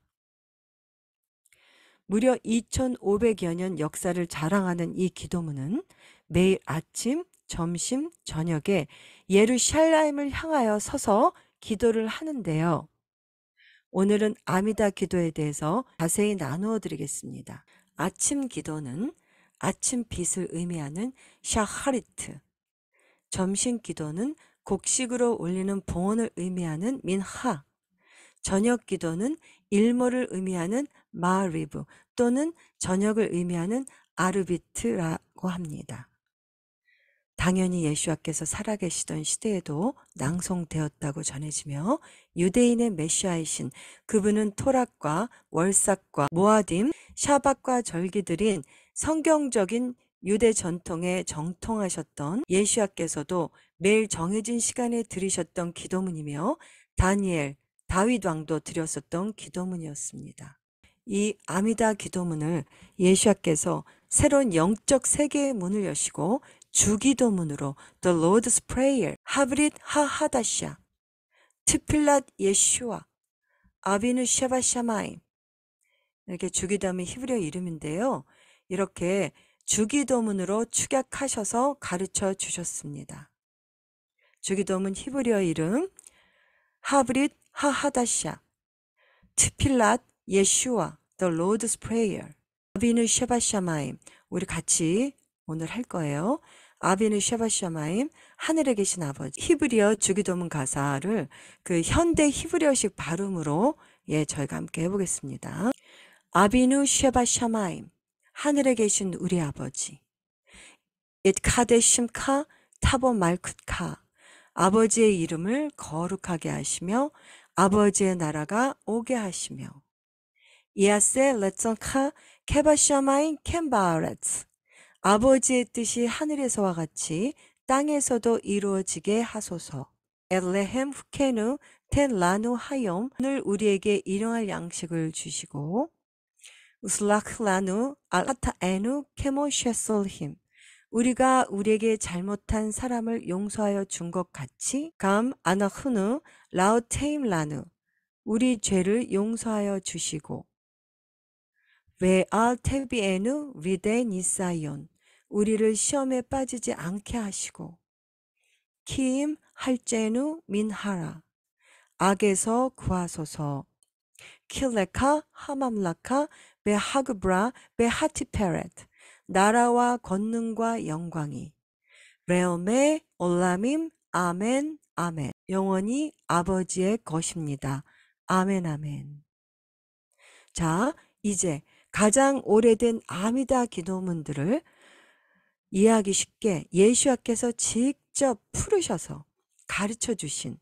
무려 2500여 년 역사를 자랑하는 이 기도문은 매일 아침, 점심, 저녁에 예루살렘을 향하여 서서 기도를 하는데요. 오늘은 아미다 기도에 대해서 자세히 나누어 드리겠습니다. 아침 기도는 아침 빛을 의미하는 샤하리트, 점심 기도는 곡식으로 올리는 봉헌을 의미하는 민하, 저녁 기도는 일몰을 의미하는 마리브 또는 저녁을 의미하는 아르비트라고 합니다. 당연히 예수와께서 살아계시던 시대에도 낭송되었다고 전해지며 유대인의 메시아이신 그분은 토락과 월삭과 모아딤, 샤밧과 절기들인 성경적인 유대 전통에 정통하셨던 예수와께서도 매일 정해진 시간에 드리셨던 기도문이며 다니엘, 다윗 왕도 드렸었던 기도문이었습니다. 이 아미다 기도문을 예수와께서 새로운 영적 세계의 문을 여시고 주기도문으로 The Lord's Prayer, 하브릿 하하다샤, 트필랏 예슈아, 아비누 샤바샤마임, 이렇게 주기도문이 히브리어 이름인데요. 이렇게 주기도문으로 축약하셔서 가르쳐 주셨습니다. 주기도문 히브리어 이름 하브릿 하하다샤, 트필랏 예슈아, The Lord's Prayer, 아비누 샤바샤마임. 우리 같이 오늘 할 거예요. 아비누 샤바샤마임, 하늘에 계신 아버지. 히브리어 주기도문 가사를 그 현대 히브리어식 발음으로 저희가 함께 해보겠습니다. 아비누 샤바샤마임, 하늘에 계신 우리 아버지. 옙카데심카 타보 말쿠카, 아버지의 이름을 거룩하게 하시며 아버지의 나라가 오게 하시며 이아세 레츠카 케바샤마인 캔바아렛, 아버지의 뜻이 하늘에서와 같이 땅에서도 이루어지게 하소서. 엘레헴 후케누 텐 라누 하욤, 오늘 우리에게 일용할 양식을 주시고 우슬라크 라누 알타에누 케모 셰솔힘, 우리가 우리에게 잘못한 사람을 용서하여 준 것 같이 감 아나흐누 라우테임 라누, 우리 죄를 용서하여 주시고 웨알 테비에누 리데 니사이온, 우리를 시험에 빠지지 않게 하시고 키임 할제누 민하라, 악에서 구하소서. 킬레카 하맘라카 베하그브라 베하티페렛, 나라와 권능과 영광이 레오메 올라밈 아멘 아멘, 영원히 아버지의 것입니다. 아멘 아멘. 자, 이제 가장 오래된 아미다 기도문들을 이해하기 쉽게 예수와께서 직접 풀으셔서 가르쳐 주신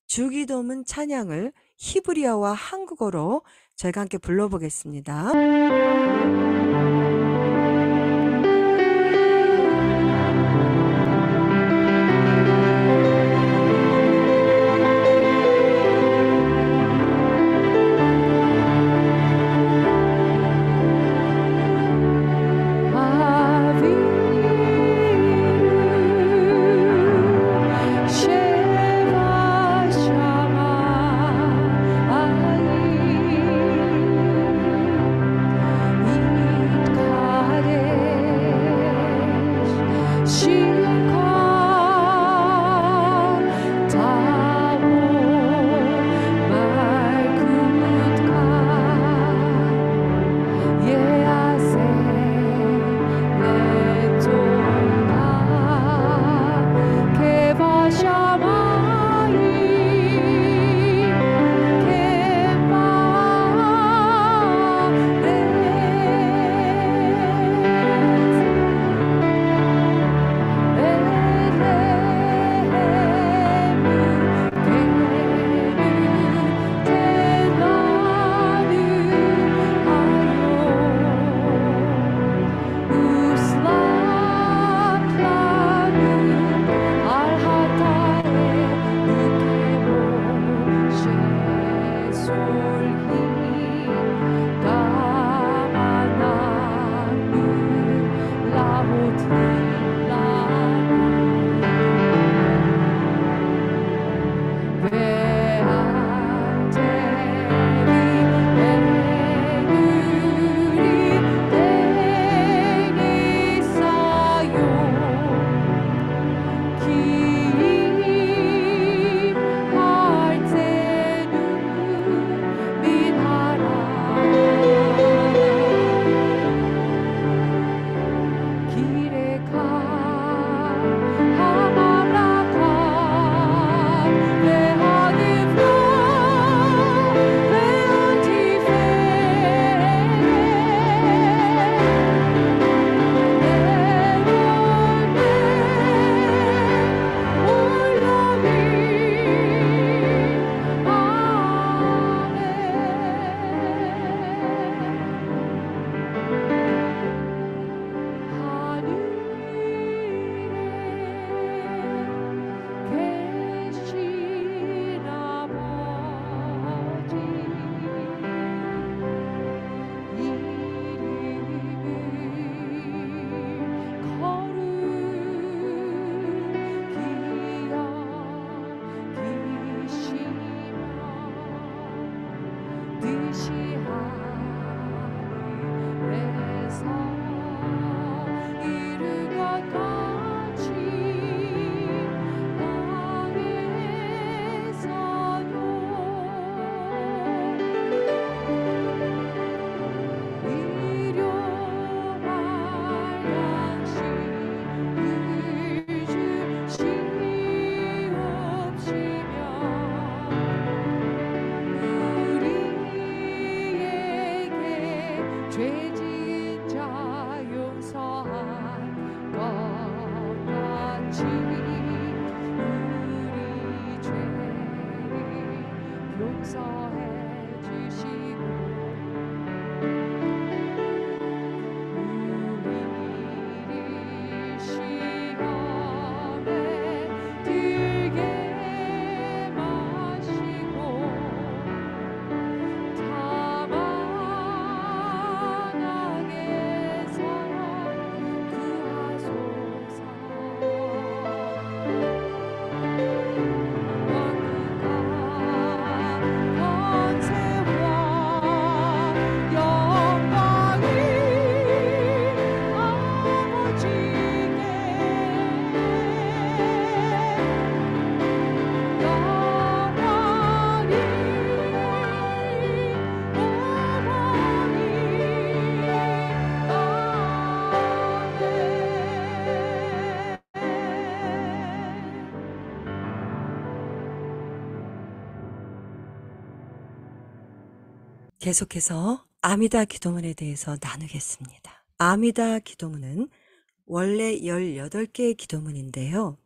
주기도문 찬양을 히브리어와 한국어로 저희가 함께 불러보겠습니다. 샤마 하늘에서 이른 것 같이 땅에서도 일용할 양식을 주시옵시며 우리에게 죄 지은 자 용서한 것 같이 우리 죄를 용서해 주시고 우리를 시험에 들게 마시고 다만 악에서 구하소서. 왕국과 권세와 영광이 아버지께 영원히 계속해서 아미다 기도문에 대해서 나누겠습니다. 아미다 기도문은 원래 18개의 기도문인데요.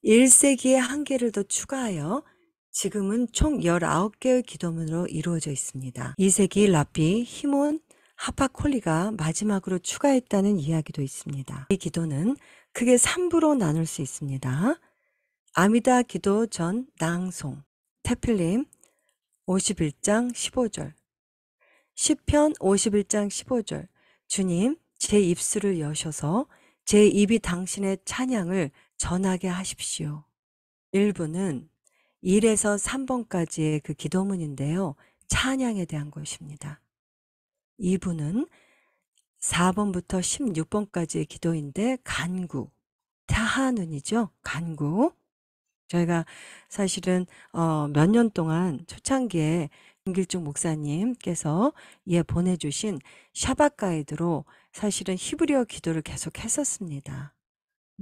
1세기에 한 개를 더 추가하여 지금은 총 19개의 기도문으로 이루어져 있습니다. 2세기 라비 히몬 하파콜리가 마지막으로 추가했다는 이야기도 있습니다. 이 기도는 크게 3부로 나눌 수 있습니다. 아미다 기도 전 낭송, 테필림 51장 15절, 시편 51장 15절, 주님 제 입술을 여셔서 제 입이 당신의 찬양을 전하게 하십시오. 1부는 1에서 3번까지의 그 기도문인데요. 찬양에 대한 것입니다. 2부는 4번부터 16번까지의 기도인데 간구, 타하눈이죠. 간구. 저희가 사실은 몇 년 동안 초창기에 김길중 목사님께서 보내주신 샤bat 가이드로 사실은 히브리어 기도를 계속 했었습니다.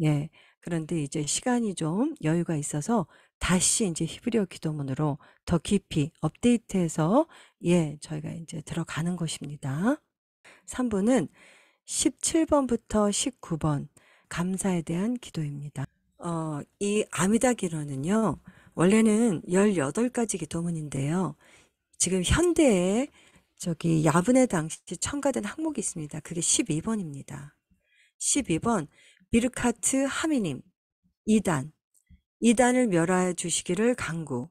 예. 그런데 이제 시간이 좀 여유가 있어서 다시 이제 히브리어 기도문으로 더 깊이 업데이트해서 저희가 이제 들어가는 것입니다. 3부는 17번부터 19번 감사에 대한 기도입니다. 이 아미다 기도는요, 원래는 18가지 기도문인데요. 지금 현대에 야분의 당시 첨가된 항목이 있습니다. 그게 12번입니다. 12번 비르카트 하미님 2단, 2단을 멸하여 주시기를 간구.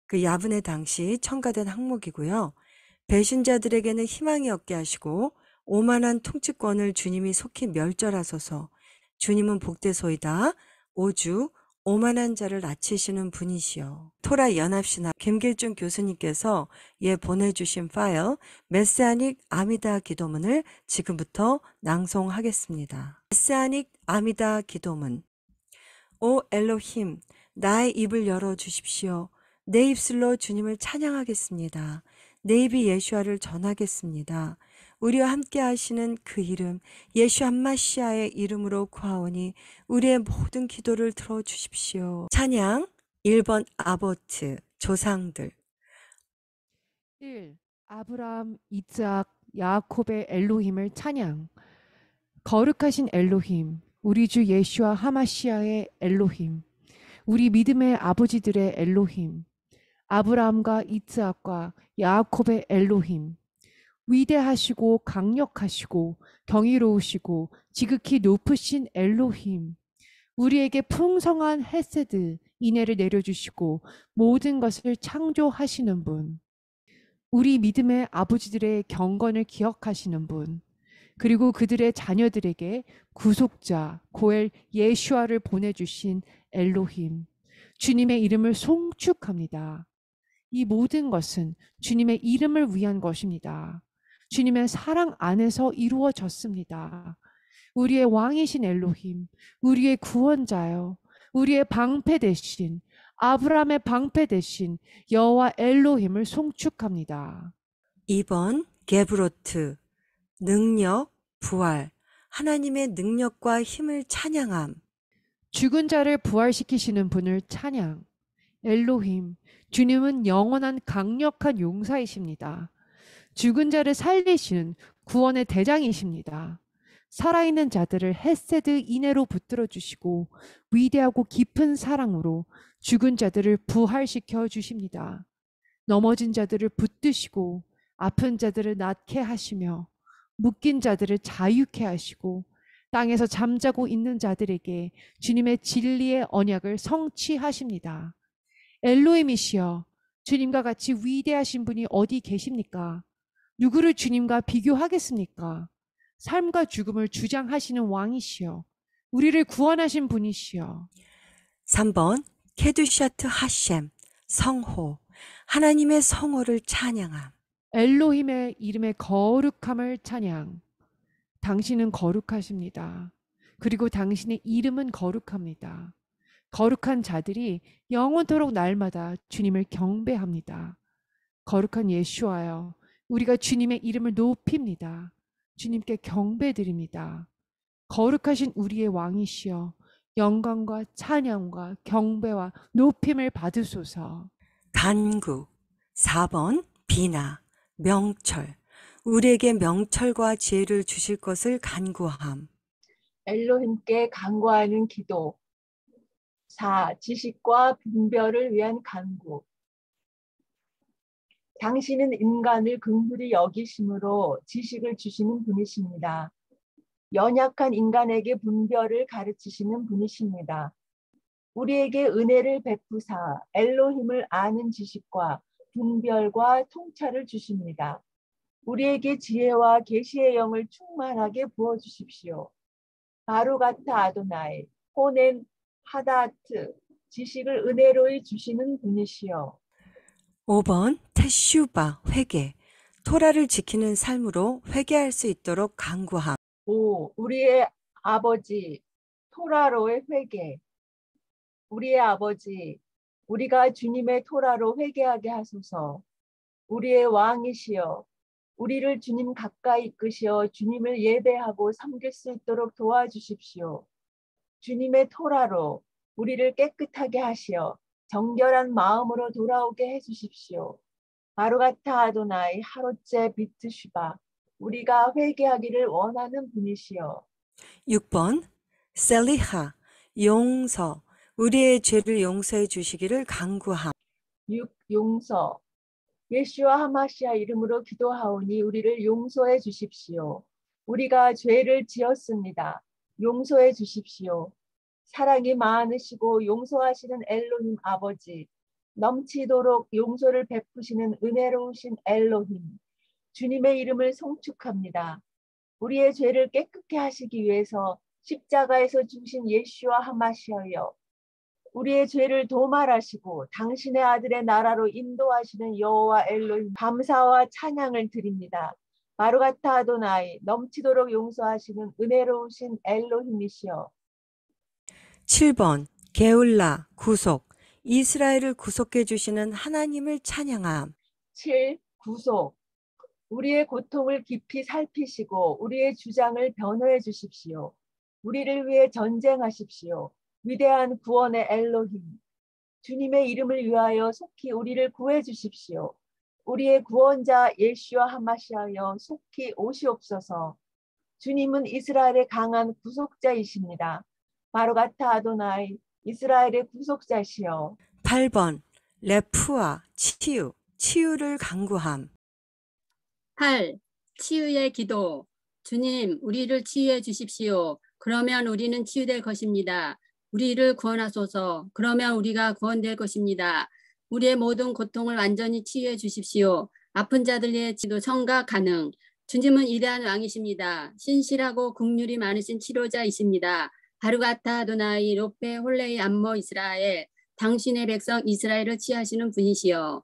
그 야분의 당시 첨가된 항목이고요. 배신자들에게는 희망이 없게 하시고 오만한 통치권을 주님이 속히 멸절하소서. 주님은 복되소이다. 오주 오만한 자를 낮추시는 분이시여. 토라 연합신학 김길중 교수님께서 보내주신 파일 메시아닉 아미다 기도문을 지금부터 낭송하겠습니다. 메시아닉 아미다 기도문. 오 엘로힘, 나의 입을 열어주십시오. 내 입술로 주님을 찬양하겠습니다. 내 입이 예수아를 전하겠습니다. 우리와 함께 하시는 그 이름 예수 한마시아의 이름으로 구하오니 우리의 모든 기도를 들어주십시오. 찬양 1번 아보트 조상들 1. 아브라함, 이삭, 야곱의 엘로힘을 찬양. 거룩하신 엘로힘, 우리 주 예수와 하마시아의 엘로힘, 우리 믿음의 아버지들의 엘로힘, 아브라함과 이삭과 야곱의 엘로힘, 위대하시고 강력하시고 경이로우시고 지극히 높으신 엘로힘, 우리에게 풍성한 헤세드, 인애를 내려주시고 모든 것을 창조하시는 분, 우리 믿음의 아버지들의 경건을 기억하시는 분, 그리고 그들의 자녀들에게 구속자 고엘 예슈아를 보내주신 엘로힘, 주님의 이름을 송축합니다. 이 모든 것은 주님의 이름을 위한 것입니다. 주님의 사랑 안에서 이루어졌습니다. 우리의 왕이신 엘로힘, 우리의 구원자요, 우리의 방패 대신, 아브라함의 방패 대신 여호와 엘로힘을 송축합니다. 2번 게브로트 능력, 부활, 하나님의 능력과 힘을 찬양함. 죽은 자를 부활시키시는 분을 찬양. 엘로힘, 주님은 영원한 강력한 용사이십니다. 죽은 자를 살리시는 구원의 대장이십니다. 살아있는 자들을 헤세드 인애로 붙들어 주시고 위대하고 깊은 사랑으로 죽은 자들을 부활시켜 주십니다. 넘어진 자들을 붙드시고 아픈 자들을 낫게 하시며 묶인 자들을 자유케 하시고 땅에서 잠자고 있는 자들에게 주님의 진리의 언약을 성취하십니다. 엘로힘이시여, 주님과 같이 위대하신 분이 어디 계십니까? 누구를 주님과 비교하겠습니까? 삶과 죽음을 주장하시는 왕이시여, 우리를 구원하신 분이시여. 3번 케두샤트 하셴 성호, 하나님의 성호를 찬양함. 엘로힘의 이름의 거룩함을 찬양. 당신은 거룩하십니다. 그리고 당신의 이름은 거룩합니다. 거룩한 자들이 영원토록 날마다 주님을 경배합니다. 거룩한 예수와여, 우리가 주님의 이름을 높입니다. 주님께 경배드립니다. 거룩하신 우리의 왕이시여, 영광과 찬양과 경배와 높임을 받으소서. 간구. 4번 비나 명철, 우리에게 명철과 지혜를 주실 것을 간구함. 엘로힘께 간구하는 기도. 4. 지식과 분별을 위한 간구. 당신은 인간을 긍휼히 여기심으로 지식을 주시는 분이십니다. 연약한 인간에게 분별을 가르치시는 분이십니다. 우리에게 은혜를 베푸사 엘로힘을 아는 지식과 분별과 통찰을 주십니다. 우리에게 지혜와 계시의 영을 충만하게 부어주십시오. 바루가타 아도나이, 호넨 하다트, 지식을 은혜로이 주시는 분이시여. 5번 테슈바 회개, 토라를 지키는 삶으로 회개할 수 있도록 간구함. 5. 우리의 아버지, 토라로의 회개. 우리의 아버지, 우리가 주님의 토라로 회개하게 하소서. 우리의 왕이시여, 우리를 주님 가까이 이끄시어 주님을 예배하고 섬길 수 있도록 도와주십시오. 주님의 토라로 우리를 깨끗하게 하시어 정결한 마음으로 돌아오게 해주십시오. 바루가타 아도나이 하롯제 비트슈바, 우리가 회개하기를 원하는 분이시여. 6번 셀리하 용서, 우리의 죄를 용서해 주시기를 간구함. 6. 용서. 예수와 하마시아 이름으로 기도하오니 우리를 용서해 주십시오. 우리가 죄를 지었습니다. 용서해 주십시오. 사랑이 많으시고 용서하시는 엘로힘 아버지, 넘치도록 용서를 베푸시는 은혜로우신 엘로힘, 주님의 이름을 송축합니다. 우리의 죄를 깨끗게 하시기 위해서 십자가에서 죽으신 예수와 하마시아여, 우리의 죄를 도말하시고 당신의 아들의 나라로 인도하시는 여호와 엘로힘, 감사와 찬양을 드립니다. 바루가타 아도나이, 넘치도록 용서하시는 은혜로우신 엘로힘이시여. 7번 게울라 구속, 이스라엘을 구속해 주시는 하나님을 찬양함. 7. 구속. 우리의 고통을 깊이 살피시고 우리의 주장을 변호해 주십시오. 우리를 위해 전쟁하십시오. 위대한 구원의 엘로힘, 주님의 이름을 위하여 속히 우리를 구해 주십시오. 우리의 구원자 예수와 하마시아여 속히 오시옵소서. 주님은 이스라엘의 강한 구속자이십니다. 바루가타 아도나이, 이스라엘의 구속자시여. 8번 레푸아 치유, 치유를 간구함. 8. 치유의 기도. 주님, 우리를 치유해 주십시오. 그러면 우리는 치유될 것입니다. 우리를 구원하소서. 그러면 우리가 구원될 것입니다. 우리의 모든 고통을 완전히 치유해 주십시오. 아픈 자들의 치료 성가 가능. 주님은 위대한 왕이십니다. 신실하고 긍휼이 많으신 치료자이십니다. 바루가타 아도나이 로페 홀레이 암모 이스라엘, 당신의 백성 이스라엘을 치유하시는 분이시여.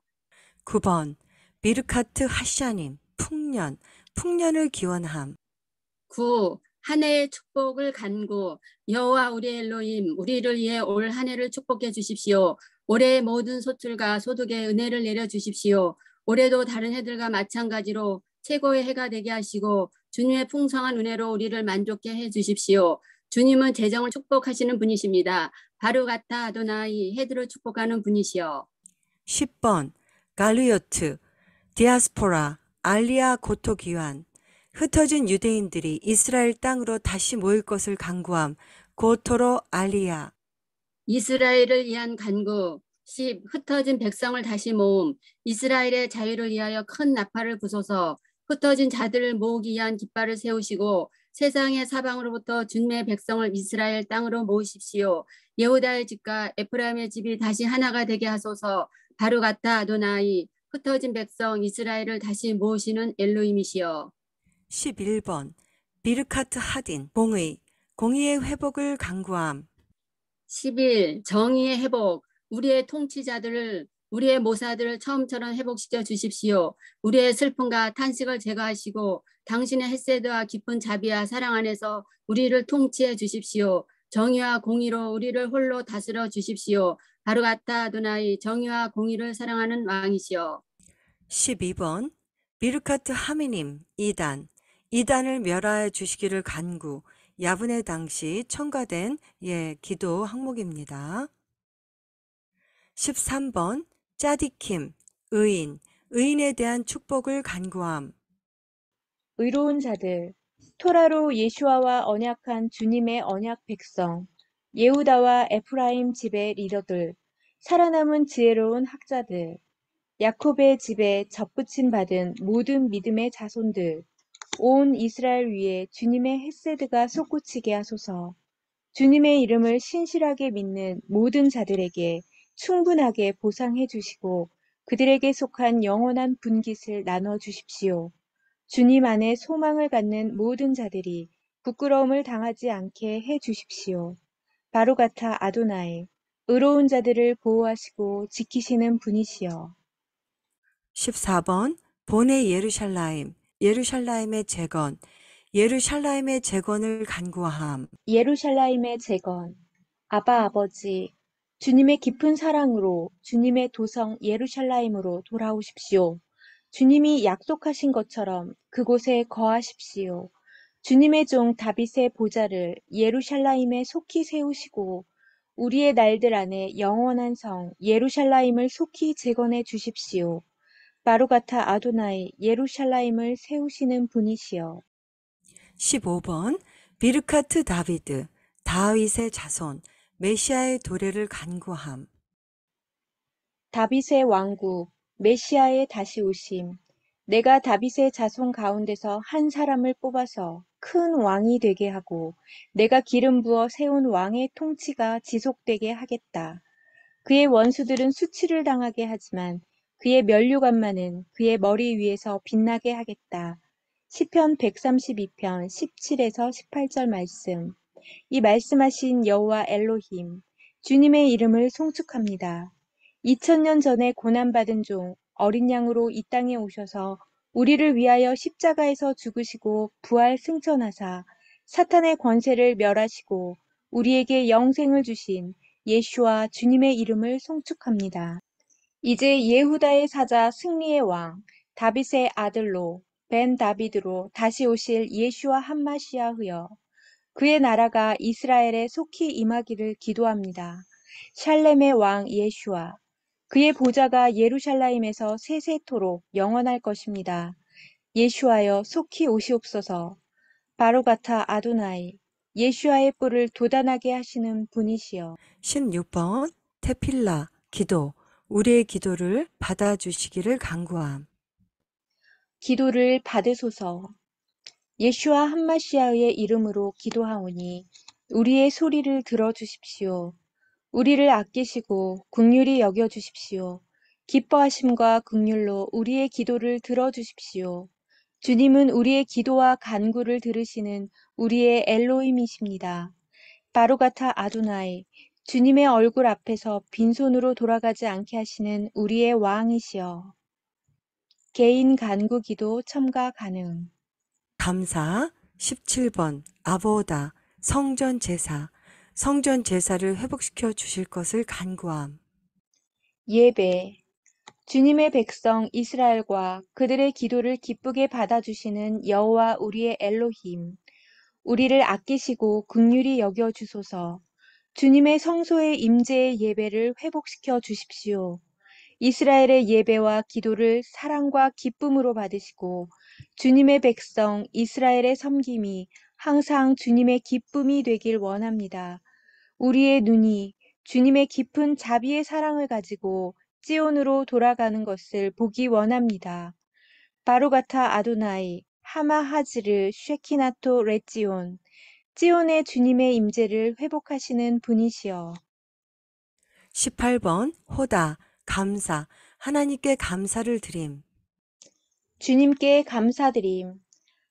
9번 비르카트 하샤님 풍년, 풍년을 기원함. 9. 한 해의 축복을 간구. 여호와 우리 엘로힘, 우리를 위해 올 한 해를 축복해 주십시오. 올해의 모든 소출과 소득에 은혜를 내려 주십시오. 올해도 다른 해들과 마찬가지로 최고의 해가 되게 하시고 주님의 풍성한 은혜로 우리를 만족케 해 주십시오. 주님은 재정을 축복하시는 분이십니다. 바루가타 아도나이, 해들을 축복하는 분이시여. 10번 갈리오트, 디아스포라, 알리아 고토 기환. 흩어진 유대인들이 이스라엘 땅으로 다시 모일 것을 간구함. 고토로 알리아. 이스라엘을 위한 간구. 10. 흩어진 백성을 다시 모음. 이스라엘의 자유를 위하여 큰 나팔을 부소서. 흩어진 자들을 모으기 위한 깃발을 세우시고 세상의 사방으로부터 주님의 백성을 이스라엘 땅으로 모으십시오. 예후다의 집과 에프라임의 집이 다시 하나가 되게 하소서. 바루가타 아도나이, 흩어진 백성 이스라엘을 다시 모으시는 엘로힘이시여. 11번 비르카트 하딘, 공의의 회복을 간구함. 11. 정의의 회복. 우리의 통치자들을, 우리의 모사들을 처음처럼 회복시켜 주십시오. 우리의 슬픔과 탄식을 제거하시고 당신의 헷세드와 깊은 자비와 사랑 안에서 우리를 통치해 주십시오. 정의와 공의로 우리를 홀로 다스려 주십시오. 바루가타 아도나이, 정의와 공의를 사랑하는 왕이시여. 12번 비르카트 하미님, 이단을 멸하여 주시기를 간구. 야분의 당시 첨가된 기도 항목입니다. 13번 짜디킴, 의인에 대한 축복을 간구함. 의로운 자들, 토라로 예슈아와 언약한 주님의 언약 백성, 예후다와 에프라임 집의 리더들, 살아남은 지혜로운 학자들, 야곱의 집에 접붙임 받은 모든 믿음의 자손들, 온 이스라엘 위에 주님의 헷세드가 솟구치게 하소서. 주님의 이름을 신실하게 믿는 모든 자들에게 충분하게 보상해 주시고 그들에게 속한 영원한 분깃을 나눠 주십시오. 주님 안에 소망을 갖는 모든 자들이 부끄러움을 당하지 않게 해 주십시오. 바루가타 아도나이, 의로운 자들을 보호하시고 지키시는 분이시여. 14번 본의 예루살렘의 재건, 예루살렘의 재건을 간구함. 예루살렘의 재건, 아바 아버지, 주님의 깊은 사랑으로 주님의 도성 예루살렘으로 돌아오십시오. 주님이 약속하신 것처럼 그곳에 거하십시오. 주님의 종 다윗의 보좌를 예루살렘에 속히 세우시고 우리의 날들 안에 영원한 성 예루살렘을 속히 재건해 주십시오. 바루가타 아도나이 예루살렘을 세우시는 분이시여. 15번 비르카트 다윗의 자손, 메시아의 도래를 간구함. 다윗의 왕국, 메시아의 다시 오심. 내가 다윗의 자손 가운데서 한 사람을 뽑아서 큰 왕이 되게 하고 내가 기름 부어 세운 왕의 통치가 지속되게 하겠다. 그의 원수들은 수치를 당하게 하지만 그의 면류관만은 그의 머리 위에서 빛나게 하겠다. 시편 132편 17에서 18절 말씀. 이 말씀하신 여호와 엘로힘, 주님의 이름을 송축합니다. 2000년 전에 고난받은 종, 어린 양으로 이 땅에 오셔서 우리를 위하여 십자가에서 죽으시고 부활 승천하사 사탄의 권세를 멸하시고 우리에게 영생을 주신 예수와 주님의 이름을 송축합니다. 이제 예후다의 사자 승리의 왕, 다윗의 아들로 벤 다비드로 다시 오실 예수와 함마시아흐여, 그의 나라가 이스라엘에 속히 임하기를 기도합니다. 샬렘의 왕 예수아, 그의 보좌가 예루살렘에서 세세토록 영원할 것입니다. 예수하여 속히 오시옵소서. 바로가타 아도나이, 예수아의 뿔을 도단하게 하시는 분이시여. 16번 테필라, 기도, 우리의 기도를 받아주시기를 간구함. 기도를 받으소서. 예수와 함마시아의 이름으로 기도하오니 우리의 소리를 들어주십시오. 우리를 아끼시고 긍휼히 여겨주십시오. 기뻐하심과 긍휼로 우리의 기도를 들어주십시오. 주님은 우리의 기도와 간구를 들으시는 우리의 엘로힘이십니다. 바로가타 아도나이, 주님의 얼굴 앞에서 빈손으로 돌아가지 않게 하시는 우리의 왕이시여. 개인 간구 기도 첨가 가능. 감사. 17번 아보다 성전 제사. 성전 제사를 회복시켜 주실 것을 간구함. 예배. 주님의 백성 이스라엘과 그들의 기도를 기쁘게 받아주시는 여호와 우리의 엘로힘. 우리를 아끼시고 긍휼히 여겨 주소서. 주님의 성소의 임재의 예배를 회복시켜 주십시오. 이스라엘의 예배와 기도를 사랑과 기쁨으로 받으시고 주님의 백성 이스라엘의 섬김이 항상 주님의 기쁨이 되길 원합니다. 우리의 눈이 주님의 깊은 자비의 사랑을 가지고 찌온으로 돌아가는 것을 보기 원합니다. 바로가타 아도나이 하마하즈르 쉐키나토 레찌온. 찌온의 주님의 임재를 회복하시는 분이시여. 18번 호다 감사. 하나님께 감사를 드림. 주님께 감사드림.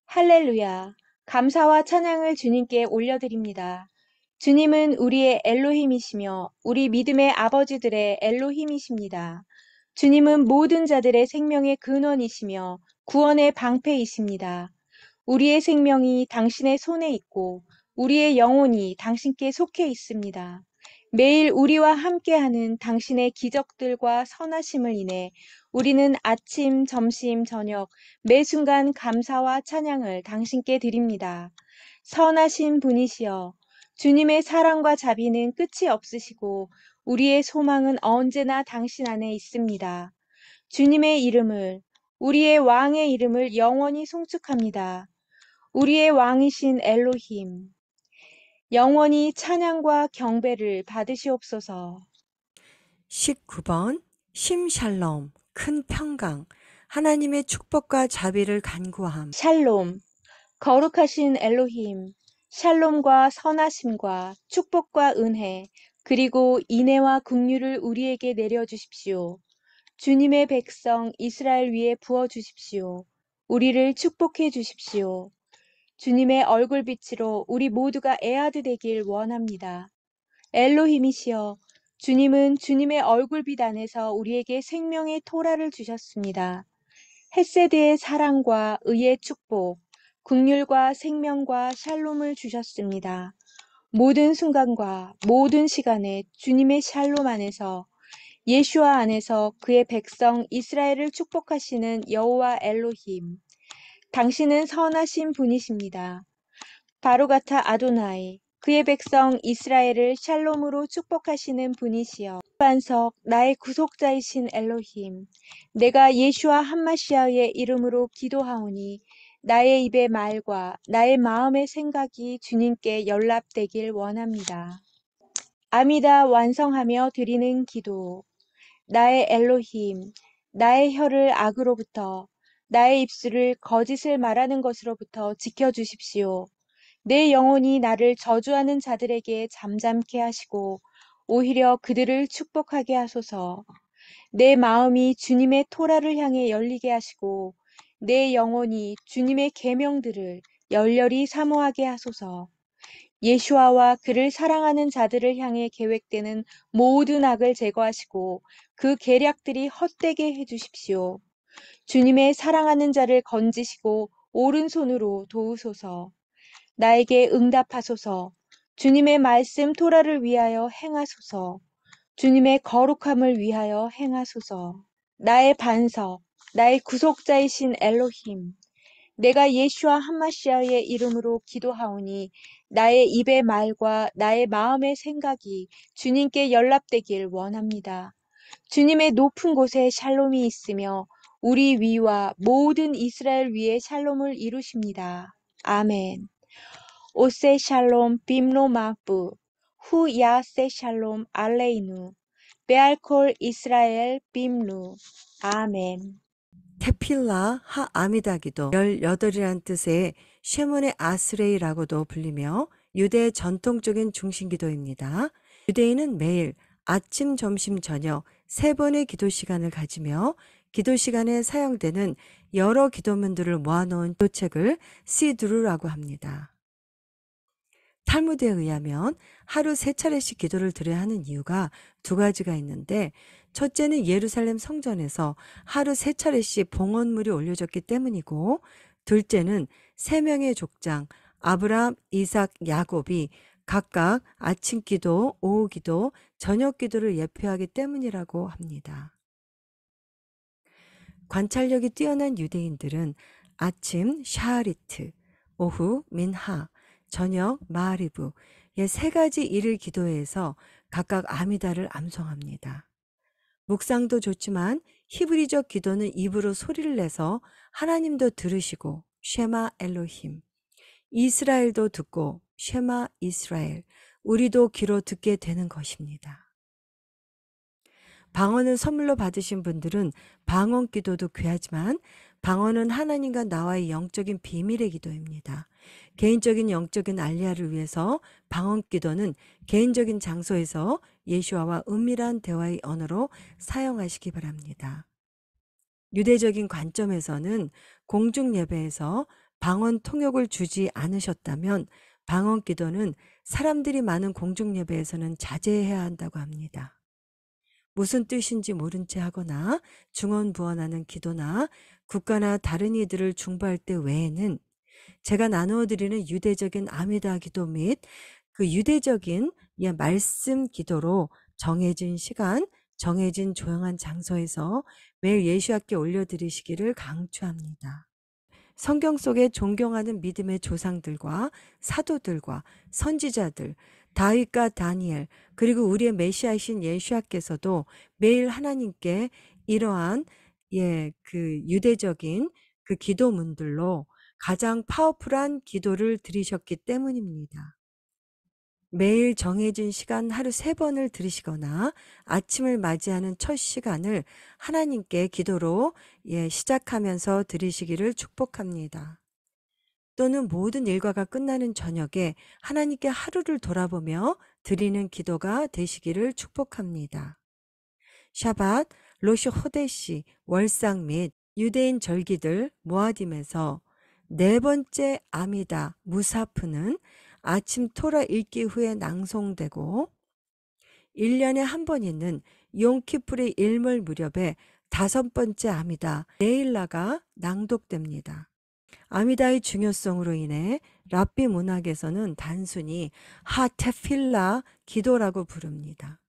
할렐루야. 감사와 찬양을 주님께 올려드립니다. 주님은 우리의 엘로힘이시며 우리 믿음의 아버지들의 엘로힘이십니다. 주님은 모든 자들의 생명의 근원이시며 구원의 방패이십니다. 우리의 생명이 당신의 손에 있고 우리의 영혼이 당신께 속해 있습니다. 매일 우리와 함께하는 당신의 기적들과 선하심을 인해 우리는 아침, 점심, 저녁 매 순간 감사와 찬양을 당신께 드립니다. 선하신 분이시여, 주님의 사랑과 자비는 끝이 없으시고 우리의 소망은 언제나 당신 안에 있습니다. 주님의 이름을, 우리의 왕의 이름을 영원히 송축합니다. 우리의 왕이신 엘로힘, 영원히 찬양과 경배를 받으시옵소서. 19번 심샬롬 큰 평강. 하나님의 축복과 자비를 간구함. 샬롬, 거룩하신 엘로힘, 샬롬과 선하심과 축복과 은혜, 그리고 인애와 긍휼을 우리에게 내려주십시오. 주님의 백성 이스라엘 위에 부어주십시오. 우리를 축복해 주십시오. 주님의 얼굴빛으로 우리 모두가 에아드 되길 원합니다. 엘로힘이시여, 주님은 주님의 얼굴빛 안에서 우리에게 생명의 토라를 주셨습니다. 헷세드의 사랑과 의의 축복, 긍휼과 생명과 샬롬을 주셨습니다. 모든 순간과 모든 시간에 주님의 샬롬 안에서 예수와 안에서 그의 백성 이스라엘을 축복하시는 여호와 엘로힘. 당신은 선하신 분이십니다. 바로가타 아도나이, 그의 백성 이스라엘을 샬롬으로 축복하시는 분이시여. 반석, 나의 구속자이신 엘로힘, 내가 예수와 함마시아의 이름으로 기도하오니 나의 입의 말과 나의 마음의 생각이 주님께 연락되길 원합니다. 아미다 완성하며 드리는 기도. 나의 엘로힘, 나의 혀를 악으로부터, 나의 입술을 거짓을 말하는 것으로부터 지켜주십시오. 내 영혼이 나를 저주하는 자들에게 잠잠케 하시고 오히려 그들을 축복하게 하소서. 내 마음이 주님의 토라를 향해 열리게 하시고 내 영혼이 주님의 계명들을 열렬히 사모하게 하소서. 예수아와 그를 사랑하는 자들을 향해 계획되는 모든 악을 제거하시고 그 계략들이 헛되게 해주십시오. 주님의 사랑하는 자를 건지시고 오른손으로 도우소서. 나에게 응답하소서. 주님의 말씀 토라를 위하여 행하소서. 주님의 거룩함을 위하여 행하소서. 나의 반석, 나의 구속자이신 엘로힘, 내가 예수와 함마시아의 이름으로 기도하오니 나의 입의 말과 나의 마음의 생각이 주님께 연락되길 원합니다. 주님의 높은 곳에 샬롬이 있으며 우리 위와 모든 이스라엘 위에 샬롬을 이루십니다. 아멘. 오세 샬롬 빔로 마프 후 야세 샬롬 알레이누 베알콜 이스라엘 빔루. 아멘. 테필라 하 아미다기도 18이란 뜻의 쉐몬의 아스레이라고도 불리며 유대의 전통적인 중심기도입니다. 유대인은 매일 아침, 점심, 저녁 3번의 기도 시간을 가지며 기도 시간에 사용되는 여러 기도문들을 모아놓은 기도책을 시드루라고 합니다. 탈무드에 의하면 하루 3차례씩 기도를 드려야 하는 이유가 2가지가 있는데, 첫째는 예루살렘 성전에서 하루 3차례씩 봉헌물이 올려졌기 때문이고, 둘째는 3명의 족장 아브라함, 이삭, 야곱이 각각 아침 기도, 오후 기도, 저녁 기도를 예표하기 때문이라고 합니다. 관찰력이 뛰어난 유대인들은 아침 샤리트, 오후 민하, 저녁 마리브, 3가지 일을 기도해서 각각 아미다를 암송합니다. 묵상도 좋지만 히브리적 기도는 입으로 소리를 내서 하나님도 들으시고 쉐마 엘로힘, 이스라엘도 듣고 쉐마 이스라엘, 우리도 귀로 듣게 되는 것입니다. 방언을 선물로 받으신 분들은 방언 기도도 귀하지만 방언은 하나님과 나와의 영적인 비밀의 기도입니다. 개인적인 영적인 알리아를 위해서 방언 기도는 개인적인 장소에서 예수와와 은밀한 대화의 언어로 사용하시기 바랍니다. 유대적인 관점에서는 공중 예배에서 방언 통역을 주지 않으셨다면 방언 기도는 사람들이 많은 공중 예배에서는 자제해야 한다고 합니다. 무슨 뜻인지 모른 채 하거나 중언부언하는 기도나 국가나 다른 이들을 중보할 때 외에는 제가 나누어 드리는 유대적인 아미다 기도 및 그 유대적인 말씀 기도로 정해진 시간, 정해진 조용한 장소에서 매일 예수께 올려드리시기를 강추합니다. 성경 속에 존경하는 믿음의 조상들과 사도들과 선지자들, 다윗과 다니엘, 그리고 우리의 메시아이신 예수께서도 매일 하나님께 이러한 그 유대적인 그 기도문들로 가장 파워풀한 기도를 드리셨기 때문입니다. 매일 정해진 시간 하루 3번을 들으시거나 아침을 맞이하는 첫 시간을 하나님께 기도로 시작하면서 드리시기를 축복합니다. 또는 모든 일과가 끝나는 저녁에 하나님께 하루를 돌아보며 드리는 기도가 되시기를 축복합니다. 샤밧, 로시 호데시, 월상 및 유대인 절기들 모아딤에서 4번째 아미다, 무사프는 아침 토라 읽기 후에 낭송되고 1년에 한 번 있는 용키풀의 일몰 무렵에 5번째 아미다, 네일라가 낭독됩니다. 아미다의 중요성으로 인해 랍비 문학에서는 단순히 하테필라 기도라고 부릅니다.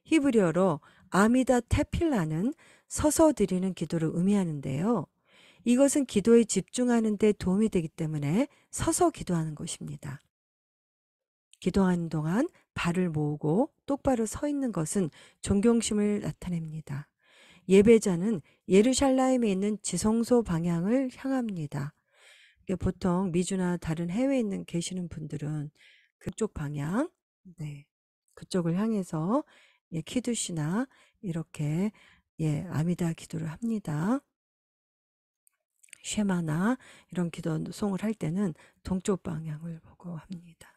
히브리어로 아미다 테필라는 서서 드리는 기도를 의미하는데요. 이것은 기도에 집중하는 데 도움이 되기 때문에 서서 기도하는 것입니다. 기도하는 동안 발을 모으고 똑바로 서 있는 것은 존경심을 나타냅니다. 예배자는 예루살렘에 있는 지성소 방향을 향합니다. 보통 미주나 다른 해외에 있는 계시는 분들은 그쪽 방향, 그쪽을 향해서 키두시나 이렇게 아미다 기도를 합니다. 쉐마나 이런 기도송을 할 때는 동쪽 방향을 보고 합니다.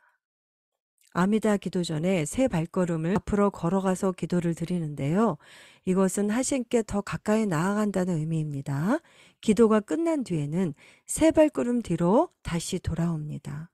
아미다 기도 전에 3 발걸음을 앞으로 걸어가서 기도를 드리는데요. 이것은 하신께 더 가까이 나아간다는 의미입니다. 기도가 끝난 뒤에는 3 발걸음 뒤로 다시 돌아옵니다.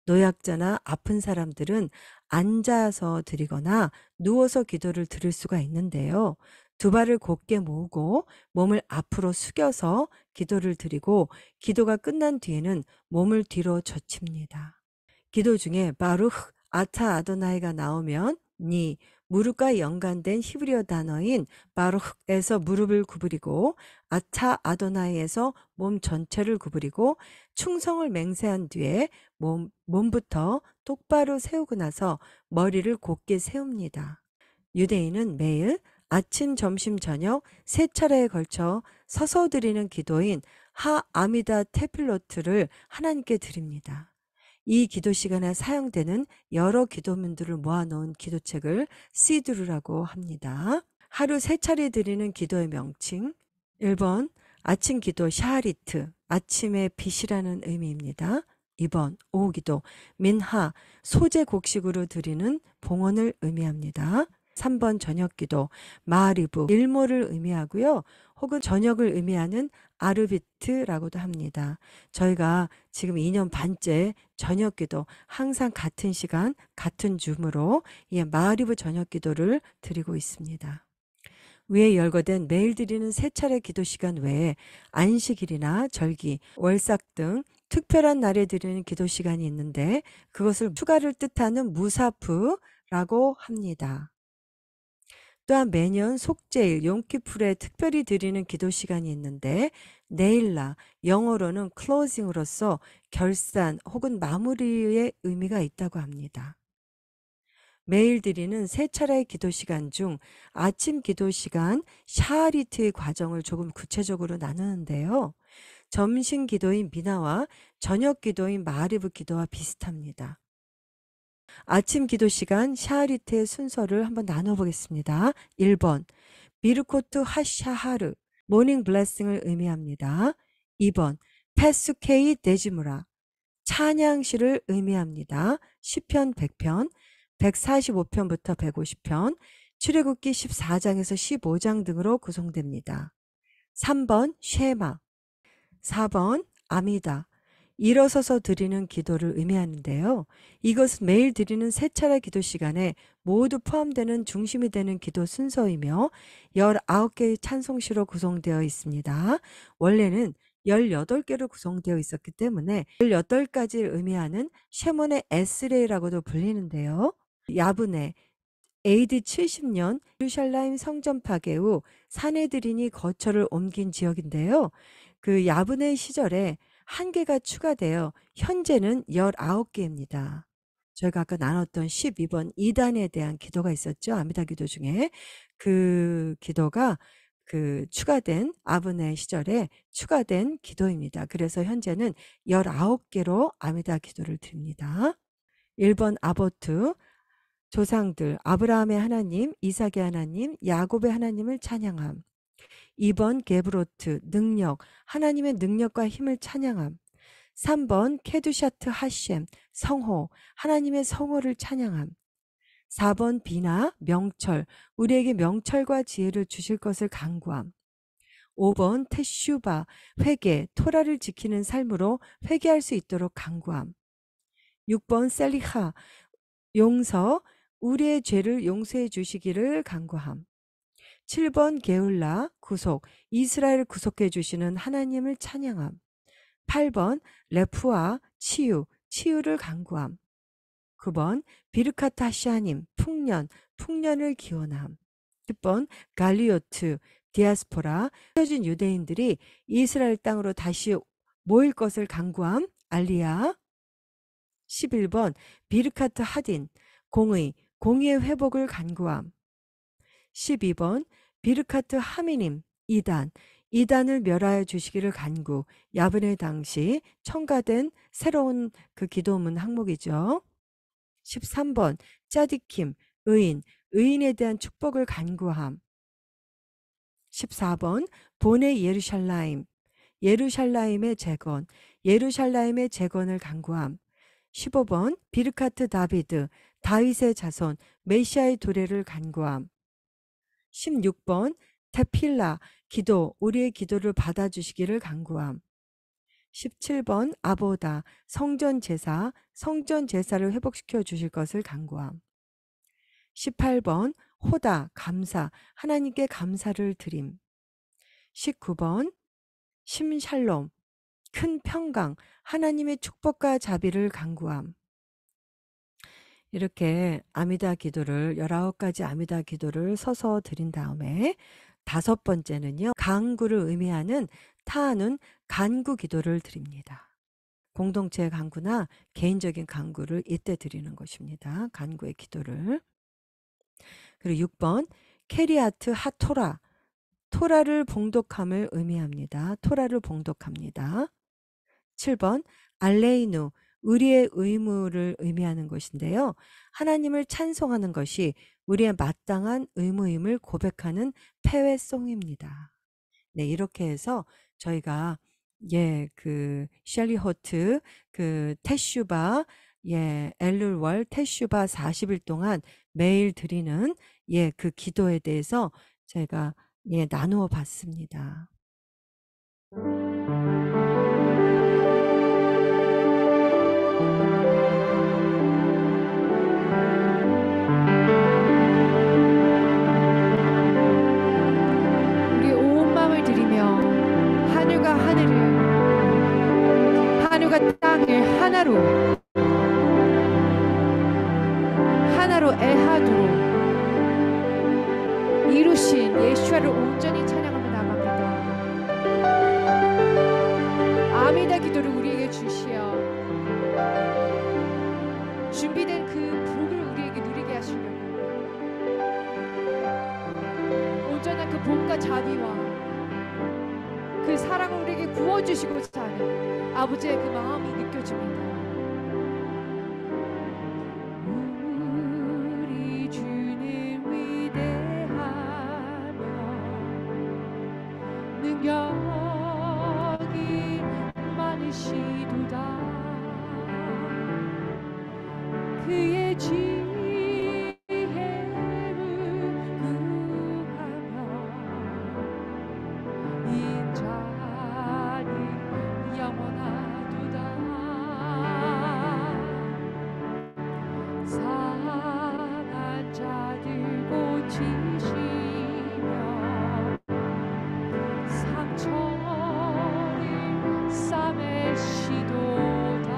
노약자나 아픈 사람들은 앉아서 드리거나 누워서 기도를 드릴 수가 있는데요. 2 발을 곧게 모으고 몸을 앞으로 숙여서 기도를 드리고 기도가 끝난 뒤에는 몸을 뒤로 젖힙니다. 기도 중에 바루흐 아타 아도나이가 나오면 니 무릎과 연관된 히브리어 단어인 바루흐에서 무릎을 구부리고 아타 아도나이에서 몸 전체를 구부리고 충성을 맹세한 뒤에 몸부터 똑바로 세우고 나서 머리를 곧게 세웁니다. 유대인은 매일 아침, 점심, 저녁 3차례에 걸쳐 서서 드리는 기도인 하 아미다 테필로트를 하나님께 드립니다. 이 기도 시간에 사용되는 여러 기도문들을 모아놓은 기도책을 시드루라고 합니다. 하루 3차례 드리는 기도의 명칭 1번 아침 기도 샤리트, 아침의 빛이라는 의미입니다. 2번 오후 기도 민하, 소제 곡식으로 드리는 봉헌을 의미합니다. 3번 저녁기도, 마리브, 일몰을 의미하고요. 혹은 저녁을 의미하는 아르비트라고도 합니다. 저희가 지금 2년 반째 저녁기도 항상 같은 시간, 같은 줌으로 마리브 저녁기도를 드리고 있습니다. 위에 열거된 매일 드리는 세 차례 기도 시간 외에 안식일이나 절기, 월삭 등 특별한 날에 드리는 기도 시간이 있는데 그것을 추가를 뜻하는 무사프라고 합니다. 또한 매년 속죄일, 용키풀에 특별히 드리는 기도 시간이 있는데 네일라, 영어로는 클로징으로서 결산 혹은 마무리의 의미가 있다고 합니다. 매일 드리는 세 차례의 기도 시간 중 아침 기도 시간 샤리트의 과정을 조금 구체적으로 나누는데요. 점심 기도인 미나와 저녁 기도인 마리브 기도와 비슷합니다. 아침 기도 시간 샤리트의 순서를 한번 나눠보겠습니다. 1번 비르코트 하샤하르 모닝 블레싱을 의미합니다. 2번 페스케이 데지무라 찬양시를 의미합니다. 시편 100편 145편부터 150편, 출애굽기 14장에서 15장 등으로 구성됩니다. 3번 쉐마, 4번 아미다, 일어서서 드리는 기도를 의미하는데요. 이것은 매일 드리는 세 차례 기도 시간에 모두 포함되는 중심이 되는 기도 순서이며 19개의 찬송시로 구성되어 있습니다. 원래는 18개로 구성되어 있었기 때문에 18가지를 의미하는 쉐몬의 에스레이라고도 불리는데요. 야브네 AD 70년 예루살렘 성전 파괴 후 사네드린이 거처를 옮긴 지역인데요. 그 야브네 시절에 한 개가 추가되어 현재는 19개입니다. 저희가 아까 나눴던 12번 2단에 대한 기도가 있었죠. 아미다 기도 중에 그 기도가 추가된 아브네 시절에 추가된 기도입니다. 그래서 현재는 19개로 아미다 기도를 드립니다. 1번 아보트 조상들 아브라함의 하나님, 이삭의 하나님, 야곱의 하나님을 찬양함. 2번 게브로트 능력, 하나님의 능력과 힘을 찬양함. 3번 케두샤트 하셴 성호, 하나님의 성호를 찬양함. 4번 비나 명철, 우리에게 명철과 지혜를 주실 것을 간구함. 5번 테슈바, 회개, 토라를 지키는 삶으로 회개할 수 있도록 간구함. 6번 셀리하, 용서, 우리의 죄를 용서해 주시기를 간구함. 7번 게울라, 구속, 이스라엘을 구속해 주시는 하나님을 찬양함. 8번 레푸아, 치유, 치유를 간구함. 9번 비르카타 하샤님, 풍년, 풍년을 기원함. 10번 갈리오트, 디아스포라, 헤어진 유대인들이 이스라엘 땅으로 다시 모일 것을 간구함. 알리야. 11번 비르카트 하딘, 공의, 공의의 회복을 간구함. 12번 비르카트 하미님, 이단, 이단을 멸하여 주시기를 간구. 야브네 당시 첨가된 새로운 그 기도문 항목이죠. 13번 짜디킴, 의인, 의인에 대한 축복을 간구함. 14번 보네 예루샬라임, 예루샬라임의 재건, 예루샬라임의 재건을 간구함. 15번 비르카트 다비드, 다윗의 자손, 메시아의 도래를 간구함. 16번 테필라, 기도, 우리의 기도를 받아주시기를 간구함. 17번 아보다, 성전 제사, 성전 제사를 회복시켜 주실 것을 간구함. 18번 호다, 감사, 하나님께 감사를 드림. 19번 심샬롬, 큰 평강, 하나님의 축복과 자비를 간구함. 이렇게 아미다 기도를 19가지 아미다 기도를 서서 드린 다음에 5번째는요. 간구를 의미하는 타하는 간구 기도를 드립니다. 공동체 간구나 개인적인 간구를 이때 드리는 것입니다. 간구의 기도를. 그리고 6번 케리아트 하토라, 토라를 봉독함을 의미합니다. 토라를 봉독합니다. 7번 알레이누, 우리의 의무를 의미하는 것인데요. 하나님을 찬송하는 것이 우리의 마땅한 의무임을 고백하는 패회송입니다. 네, 이렇게 해서 저희가 샬리 호트, 테슈바, 엘룰월 테슈바 40일 동안 매일 드리는 그 기도에 대해서 제가 나누어 봤습니다. 우리 온 마음을 들이며 하늘과 하늘을, 하늘과 땅을 하나로 애하도록 이루신 예수를 온전히 찬양하며 나갑니다. 아미다 기도를 우리에게 주시어 준비된 그 복을 우리에게 누리게 하시려고 온전한 그 복과 자비와 그 사랑을 우리에게 부어주시고자 하는 아버지의 그 마음이 느껴집니다. 우리 주는 위대하며 능력이 많으시도다. 그의 지혜를 구하며 인자는 영원하도다. 상한 자들 고치시며 상처를 싸매시도다.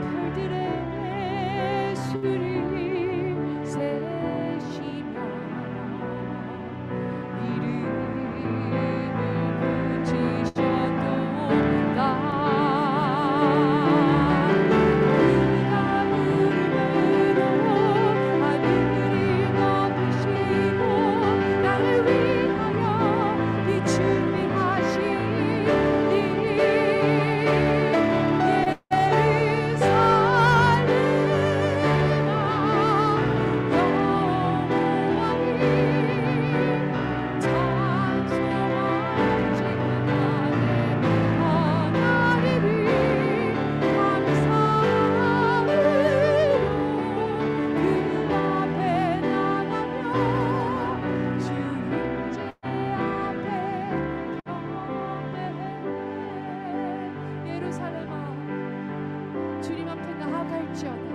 별들의 수를 세시며 이름을 붙이셨도다. 주님 앞에 나아갈지어다.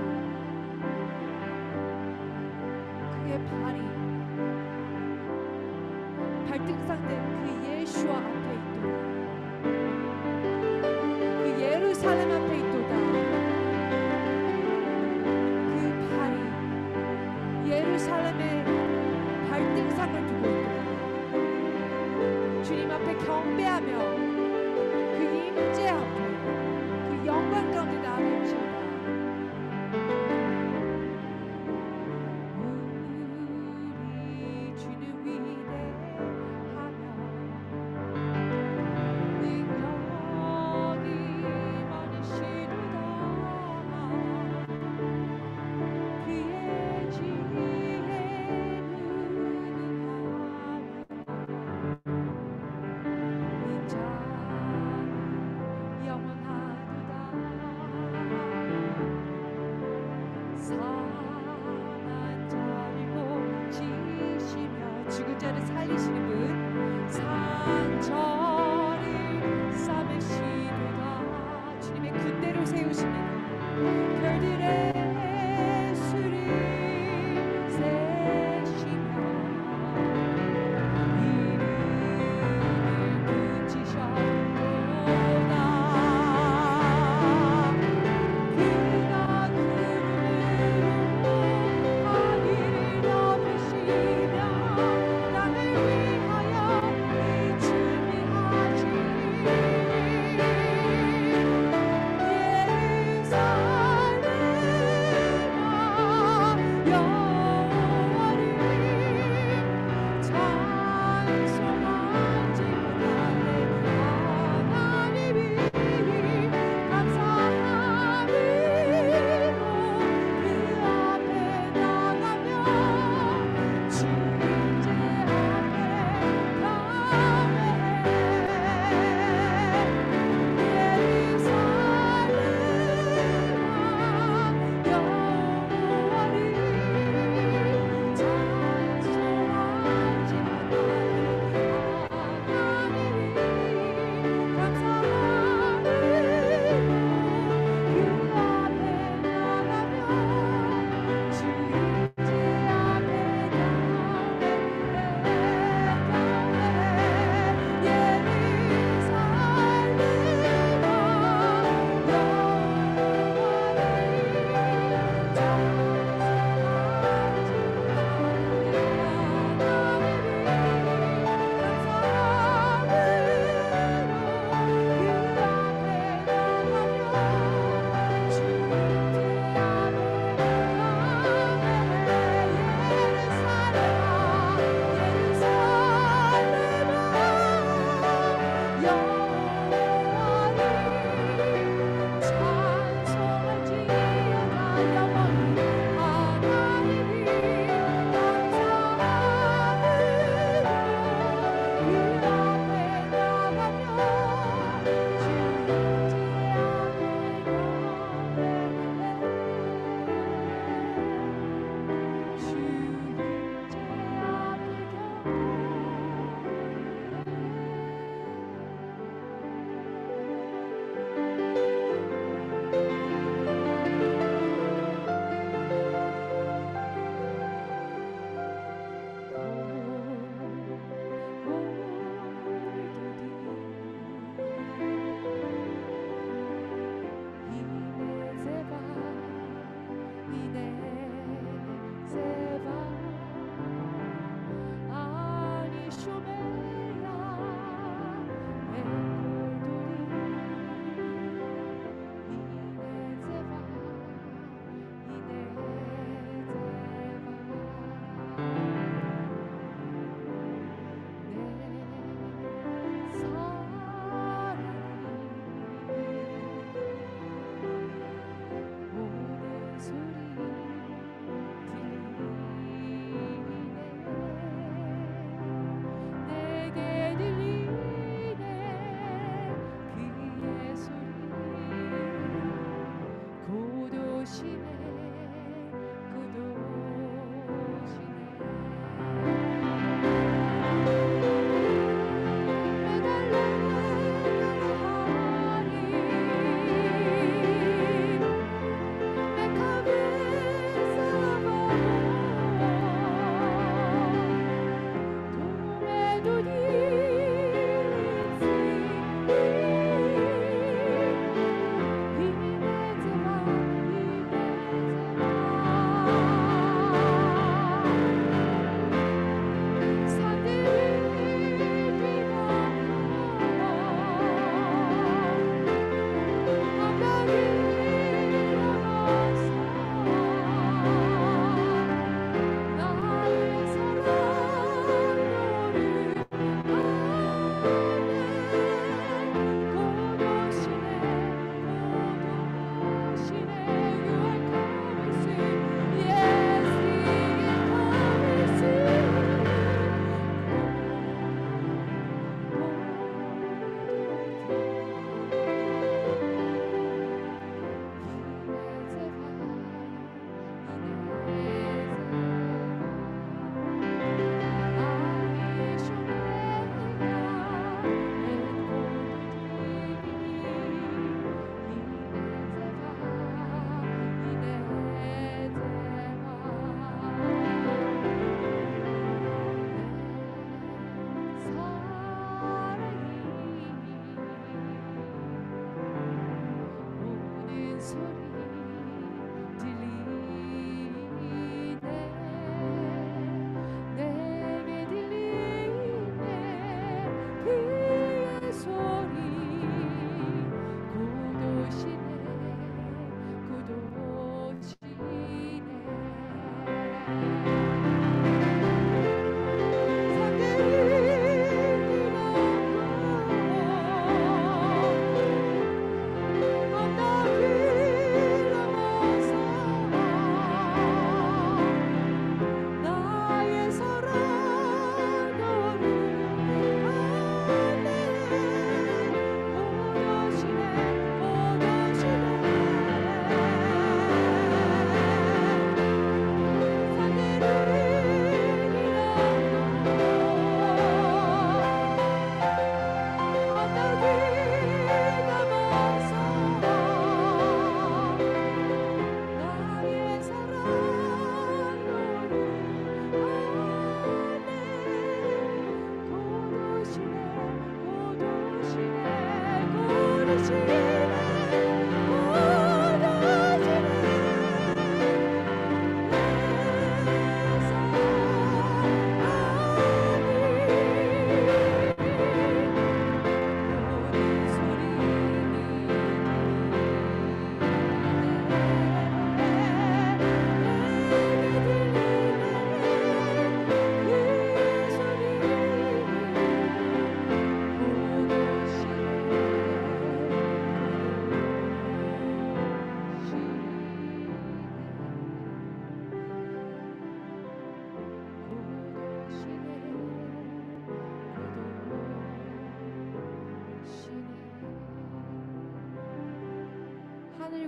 그의 발이 발등상된 그 예수와 앞에 있도다. 그 예루살렘 앞에 있도다. 그 발이 예루살렘의 발등상을 두고 있도다. 주님 앞에 경배하며 그 임재 앞에 그 영광 가운데 나아갈지어다. 우리 주는 위대하며 능력이 많으시도다. 그의 지혜는 능하며 인자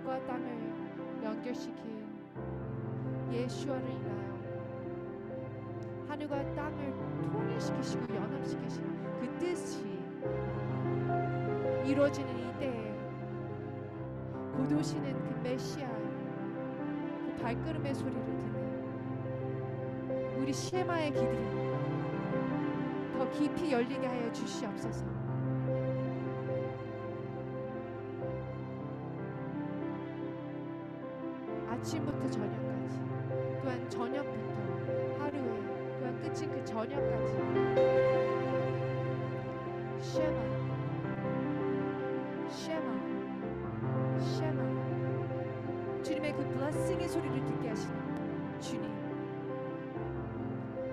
하늘과 땅을 연결시킨 예수와를 인하여 하늘과 땅을 통일시키시고 연합시키신 그 뜻이 이루어지는 이 때에 곧 오시는 그 메시아의 그 발걸음의 소리를 듣는 우리 시에마의 귀들이 더 깊이 열리게 하여 주시옵소서. 아침부터 저녁까지, 또한 저녁부터 하루에, 또한 끝인 그 저녁까지 쉐마, 쉐마, 쉐마, 주님의 그 블레싱의 소리를 듣게 하시는 주님,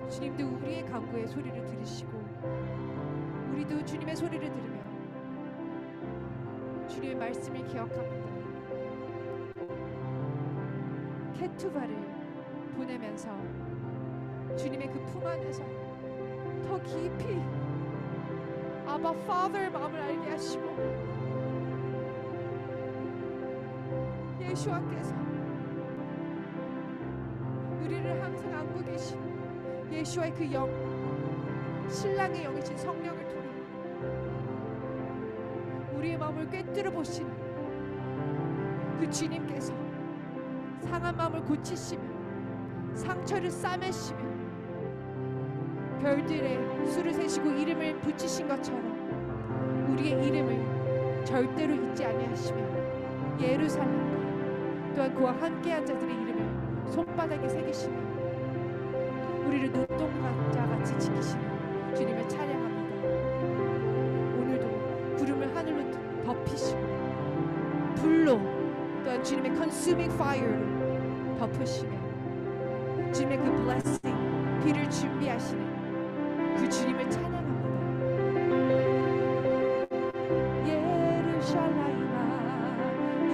주님도 우리의 간구의 소리를 들으시고 우리도 주님의 소리를 들으며 주님의 말씀을 기억합니다. 케투바를 보내면서 주님의 그 품 안에서 더 깊이 아바 파더의 마음을 알게 하시고 예수와께서 우리를 항상 안고 계신 예수와의 그 영, 신랑의 영이신 성령을 통해 우리의 마음을 꿰뚫어 보시는 그 주님께서 상한 마음을 고치시며 상처를 싸매시며 별들의 수를 세시고 이름을 붙이신 것처럼 우리의 이름을 절대로 잊지 아니하시며 예루살렘과 또한 그와 함께한 자들의 이름을 손바닥에 새기시며 우리를 눈동자같이 지키시며 주님을 찬양합니다. 오늘도 구름을 하늘로 덮이시고 불로 또한 주님의 consuming fire로 덮으시며 주님의 그 blessing, 비를 준비하시는 그 주님을 찬양합니다. 예루살렘아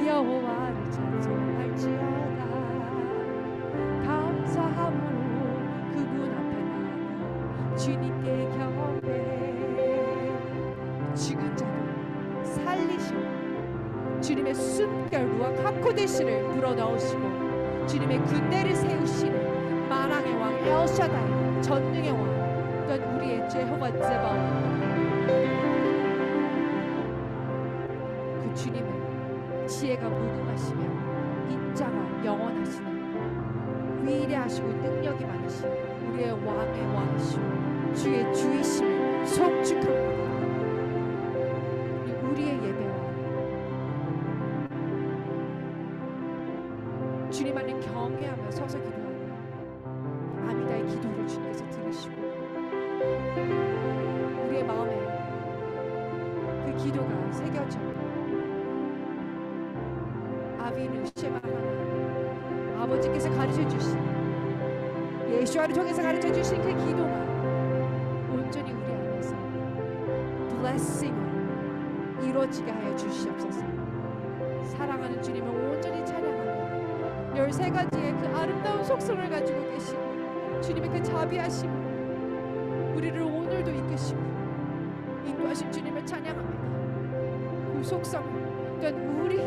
여호와를 찬송할지어다. 감사함으로 그분 앞에 나며 주님께 경배. 죽은 자도 살리시고 주님의 숨결 루ach 하코데시를 불어넣으시고 주님의 군대를 세우시는 만왕의 왕 엘샤다이, 전능의 왕, 또한 우리의 제호바 제바오, 그 주님은 지혜가 무궁하시며 인자가 영원하시는 위대하시고 능력이 많으신 우리의 왕의 왕이시오 주의 주이심을 송축합니다. 우리의 예배와 주님 안에 경외하며 서서 기도하고 아미다의 기도를 주님께서 들으시고 우리의 마음에 그 기도가 새겨져 아비누 쉐마 하나 아버지께서 가르쳐주신 예수와를 통해서 가르쳐주신 그 기도가 온전히 우리 안에서 블레싱으로 이루어지게 하여 주시옵소서. 사랑하는 주님을 온전히 찬양하며 13가지의 그 아름다운 속성을 가지고 계신 주님의 그 자비하심 우리를 오늘도 이끄시고 인도하신 주님을 찬양합니다. 그 속성 또한 우리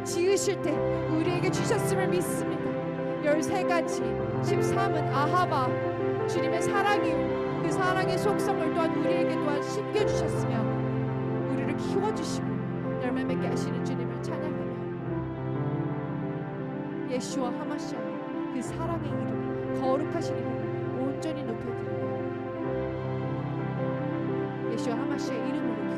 지으실 때 우리에게 주셨음을 믿습니다. 13가지 13은 아하바 주님의 사랑이요 그 사랑의 속성을 또한 우리에게 또한 심겨주셨으며 우리를 키워주시고 열매 맺게 하시는 주님을 찬양합니다. 예수와 하마시아의 그 사랑의 이름 거룩하신 이름을 온전히 높여드리며 예수와 하마시아의 이름으로